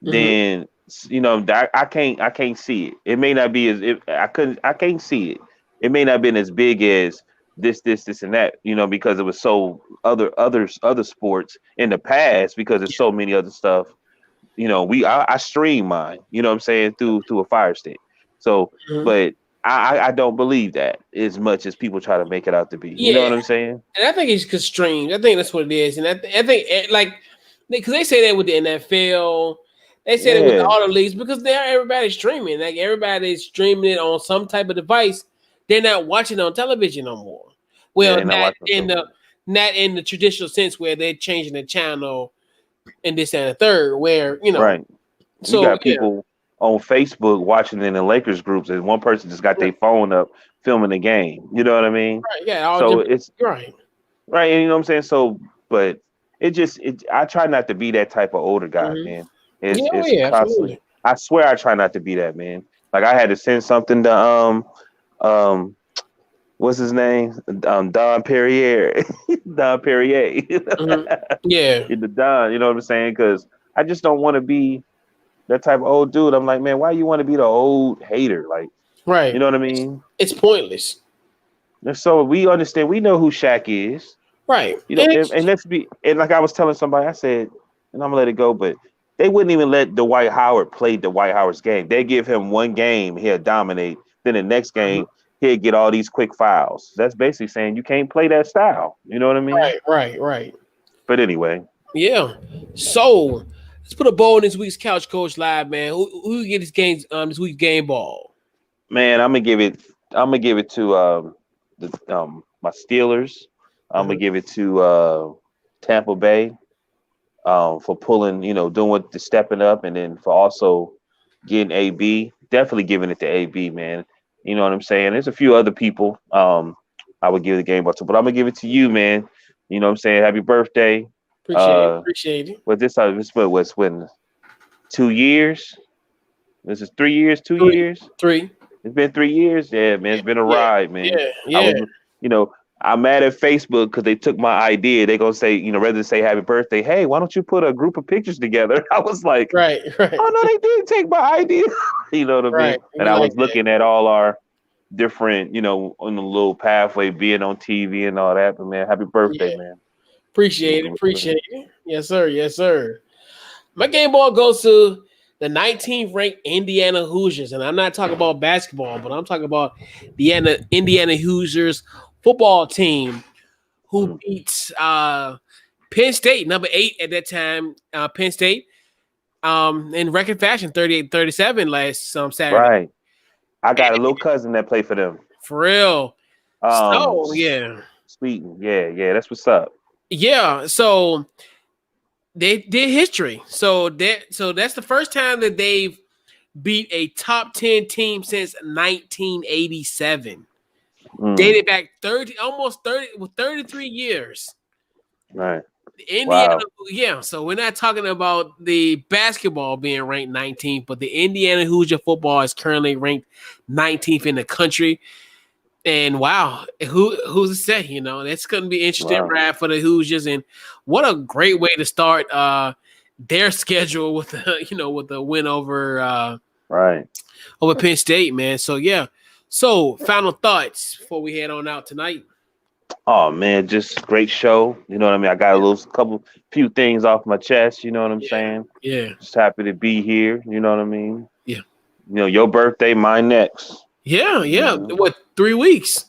[SPEAKER 1] Mm-hmm.
[SPEAKER 2] then I can't see it. It may not be as if I can't see it. It may not have been as big as this and that, because it was so other sports in the past because there's so many other stuff. I stream mine, what I'm saying, through a Fire Stick. So,
[SPEAKER 1] Mm-hmm.
[SPEAKER 2] but I don't believe that as much as people try to make it out to be. You know
[SPEAKER 1] Yeah.
[SPEAKER 2] what I'm saying?
[SPEAKER 1] And I think it's constrained. I think that's what it is. And I think like because they say that with the NFL, they say that with
[SPEAKER 2] Yeah.
[SPEAKER 1] all the leagues because everybody's streaming. Like everybody's streaming it on some type of device. They're not watching it on television no more.
[SPEAKER 2] Yeah,
[SPEAKER 1] Well,
[SPEAKER 2] they're not watching
[SPEAKER 1] not in the traditional sense where they're changing the channel and this and the third. Where.
[SPEAKER 2] right. You
[SPEAKER 1] So
[SPEAKER 2] got
[SPEAKER 1] yeah,
[SPEAKER 2] people on Facebook watching in the Lakers groups, and one person just got
[SPEAKER 1] right,
[SPEAKER 2] their phone up filming the game. You know what I mean?
[SPEAKER 1] right, yeah, all
[SPEAKER 2] So
[SPEAKER 1] different.
[SPEAKER 2] it's
[SPEAKER 1] Right.
[SPEAKER 2] right, and you know what I'm saying. So, but I try not to be that type of older guy,
[SPEAKER 1] Mm-hmm.
[SPEAKER 2] man.
[SPEAKER 1] Yeah, oh
[SPEAKER 2] It's
[SPEAKER 1] yeah,
[SPEAKER 2] constantly.
[SPEAKER 1] absolutely.
[SPEAKER 2] I swear, I try not to be that, man. Like I had to send something to um what's his name, Don Perrier, Don Perrier,
[SPEAKER 1] Mm-hmm. Yeah,
[SPEAKER 2] in the Don. You know what I'm saying? Because I just don't want to be that type of old dude. I'm like, man, why you want to be the old hater? Like, you
[SPEAKER 1] right.
[SPEAKER 2] know what I
[SPEAKER 1] It's,
[SPEAKER 2] mean?
[SPEAKER 1] it's pointless.
[SPEAKER 2] And so we understand, we know who Shaq is,
[SPEAKER 1] Right.
[SPEAKER 2] and let's be, and like I was telling somebody, I said, and I'm gonna let it go, but they wouldn't even let Dwight Howard play Dwight Howard's game. They give him one game, he'll dominate. Then the next
[SPEAKER 1] Mhm.
[SPEAKER 2] game, he'll get all these quick fouls. That's basically saying you can't play that style. You know what I mean?
[SPEAKER 1] Right.
[SPEAKER 2] But anyway,
[SPEAKER 1] Yeah. So let's put a bow in this week's Couch Coach Live, man. Who get this week's game ball?
[SPEAKER 2] man, I'm gonna give it to my Steelers. I'm gonna
[SPEAKER 1] Mhm.
[SPEAKER 2] give it to Tampa Bay for pulling, doing what the stepping up, and then for also getting AB. Definitely giving it to AB, man. You know what I'm saying? There's a few other people I would give the game ball to, but I'm gonna give it to you, man. You know what I'm saying? Happy birthday. Uh,
[SPEAKER 1] Appreciate it.
[SPEAKER 2] what this was when 2 years? This is 3 years,
[SPEAKER 1] Three.
[SPEAKER 2] 2 years.
[SPEAKER 1] Three.
[SPEAKER 2] It's been 3 years. Yeah, man. It's been a
[SPEAKER 1] Yeah.
[SPEAKER 2] ride, man.
[SPEAKER 1] Yeah.
[SPEAKER 2] I
[SPEAKER 1] Yeah.
[SPEAKER 2] was, you know, I'm mad at Facebook because they took my idea. They gonna say, rather than say happy birthday, hey, why don't you put a group of pictures together? I was like,
[SPEAKER 1] Right.
[SPEAKER 2] oh no, they did take my idea. You know what I mean?
[SPEAKER 1] Right.
[SPEAKER 2] And
[SPEAKER 1] We
[SPEAKER 2] I
[SPEAKER 1] like
[SPEAKER 2] was
[SPEAKER 1] that.
[SPEAKER 2] looking at all our different, on the little pathway, being on TV and all that. But man, happy birthday,
[SPEAKER 1] Yeah.
[SPEAKER 2] man.
[SPEAKER 1] Appreciate it. Yes, sir. Yes, sir. My game ball goes to the 19th ranked Indiana Hoosiers. And I'm not talking about basketball, but I'm talking about the Indiana Hoosiers football team who beats Penn State, number 8 at that time, Penn State, in record fashion, 38-37 last Saturday.
[SPEAKER 2] Right. I got a little cousin that played for them.
[SPEAKER 1] For real. So, yeah.
[SPEAKER 2] Sweeten. Yeah, that's what's up.
[SPEAKER 1] Yeah, so they did history. So that's the first time that they've beat a top 10 team since 1987. Dated back 33 years.
[SPEAKER 2] Right.
[SPEAKER 1] Indiana,
[SPEAKER 2] Wow.
[SPEAKER 1] yeah. So we're not talking about the basketball being ranked 19th, but the Indiana Hoosier football is currently ranked 19th in the country. And wow, who's to say? That's going to be interesting ride for the Hoosiers, and what a great way to start their schedule with the win over over Penn State, man. So yeah. So final thoughts before we head on out tonight.
[SPEAKER 2] Oh man, just great show. You know what I mean? I got a few things off my chest. You know what I'm saying?
[SPEAKER 1] Yeah.
[SPEAKER 2] Just happy to be here. You know what I mean?
[SPEAKER 1] Yeah.
[SPEAKER 2] Your birthday, mine next.
[SPEAKER 1] Yeah. What, 3 weeks?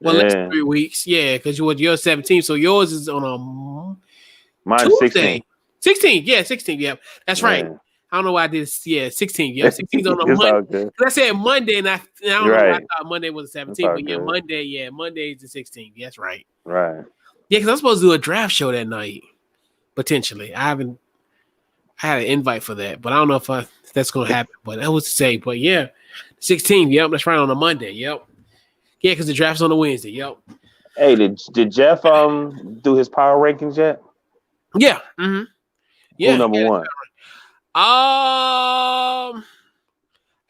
[SPEAKER 1] Well, less than 3 weeks. Yeah, because you're 17, so yours is on a
[SPEAKER 2] Tuesday. 16.
[SPEAKER 1] 16. Yeah, 16. Yeah, that's right. I don't know why I did. Yeah, 16. Yeah, 16's on a Monday. I said Monday, and I don't know why I thought Monday was the 17th, but yeah, Monday. Yeah, Monday is the 16th. That's right.
[SPEAKER 2] Right.
[SPEAKER 1] Yeah, because I'm supposed to do a draft show that night, potentially. I had an invite for that, but I don't know if that's going to happen. But that was to say. But yeah, 16th. Yep, that's right on a Monday. Yep. Yeah, because the draft's on a Wednesday. Yep.
[SPEAKER 2] Hey, did Jeff do his power rankings yet?
[SPEAKER 1] Yeah. Mm-hmm. Yeah.
[SPEAKER 2] Who number one?
[SPEAKER 1] I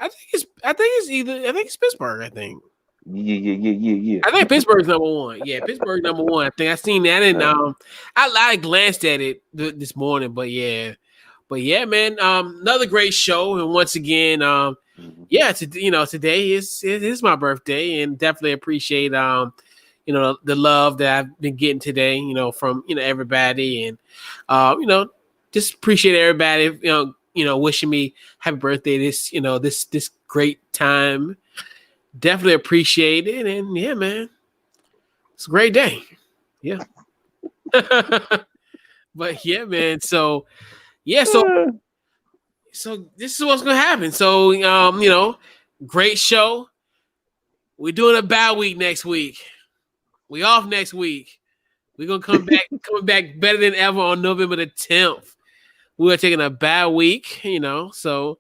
[SPEAKER 1] think it's Pittsburgh. I think.
[SPEAKER 2] Yeah.
[SPEAKER 1] I think Pittsburgh's number one. Yeah, Pittsburgh number one. I think I seen that, and I glanced at it this morning. But yeah, man. Another great show, and once again, today is my birthday, and definitely appreciate the love that I've been getting today. From everybody, and just appreciate everybody. Wishing me happy birthday. This great time. Definitely appreciate it, and yeah, man, it's a great day. Yeah, but yeah, man. So this is what's gonna happen. So great show. We're doing a bye week next week. We off next week. We're gonna coming back better than ever on November the 10th. We are taking a bye week, so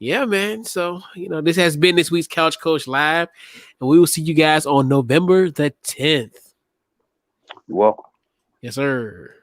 [SPEAKER 1] yeah, man. So, this has been this week's Couch Coach Live, and we will see you guys on November the 10th.
[SPEAKER 2] You're welcome.
[SPEAKER 1] Yes, sir.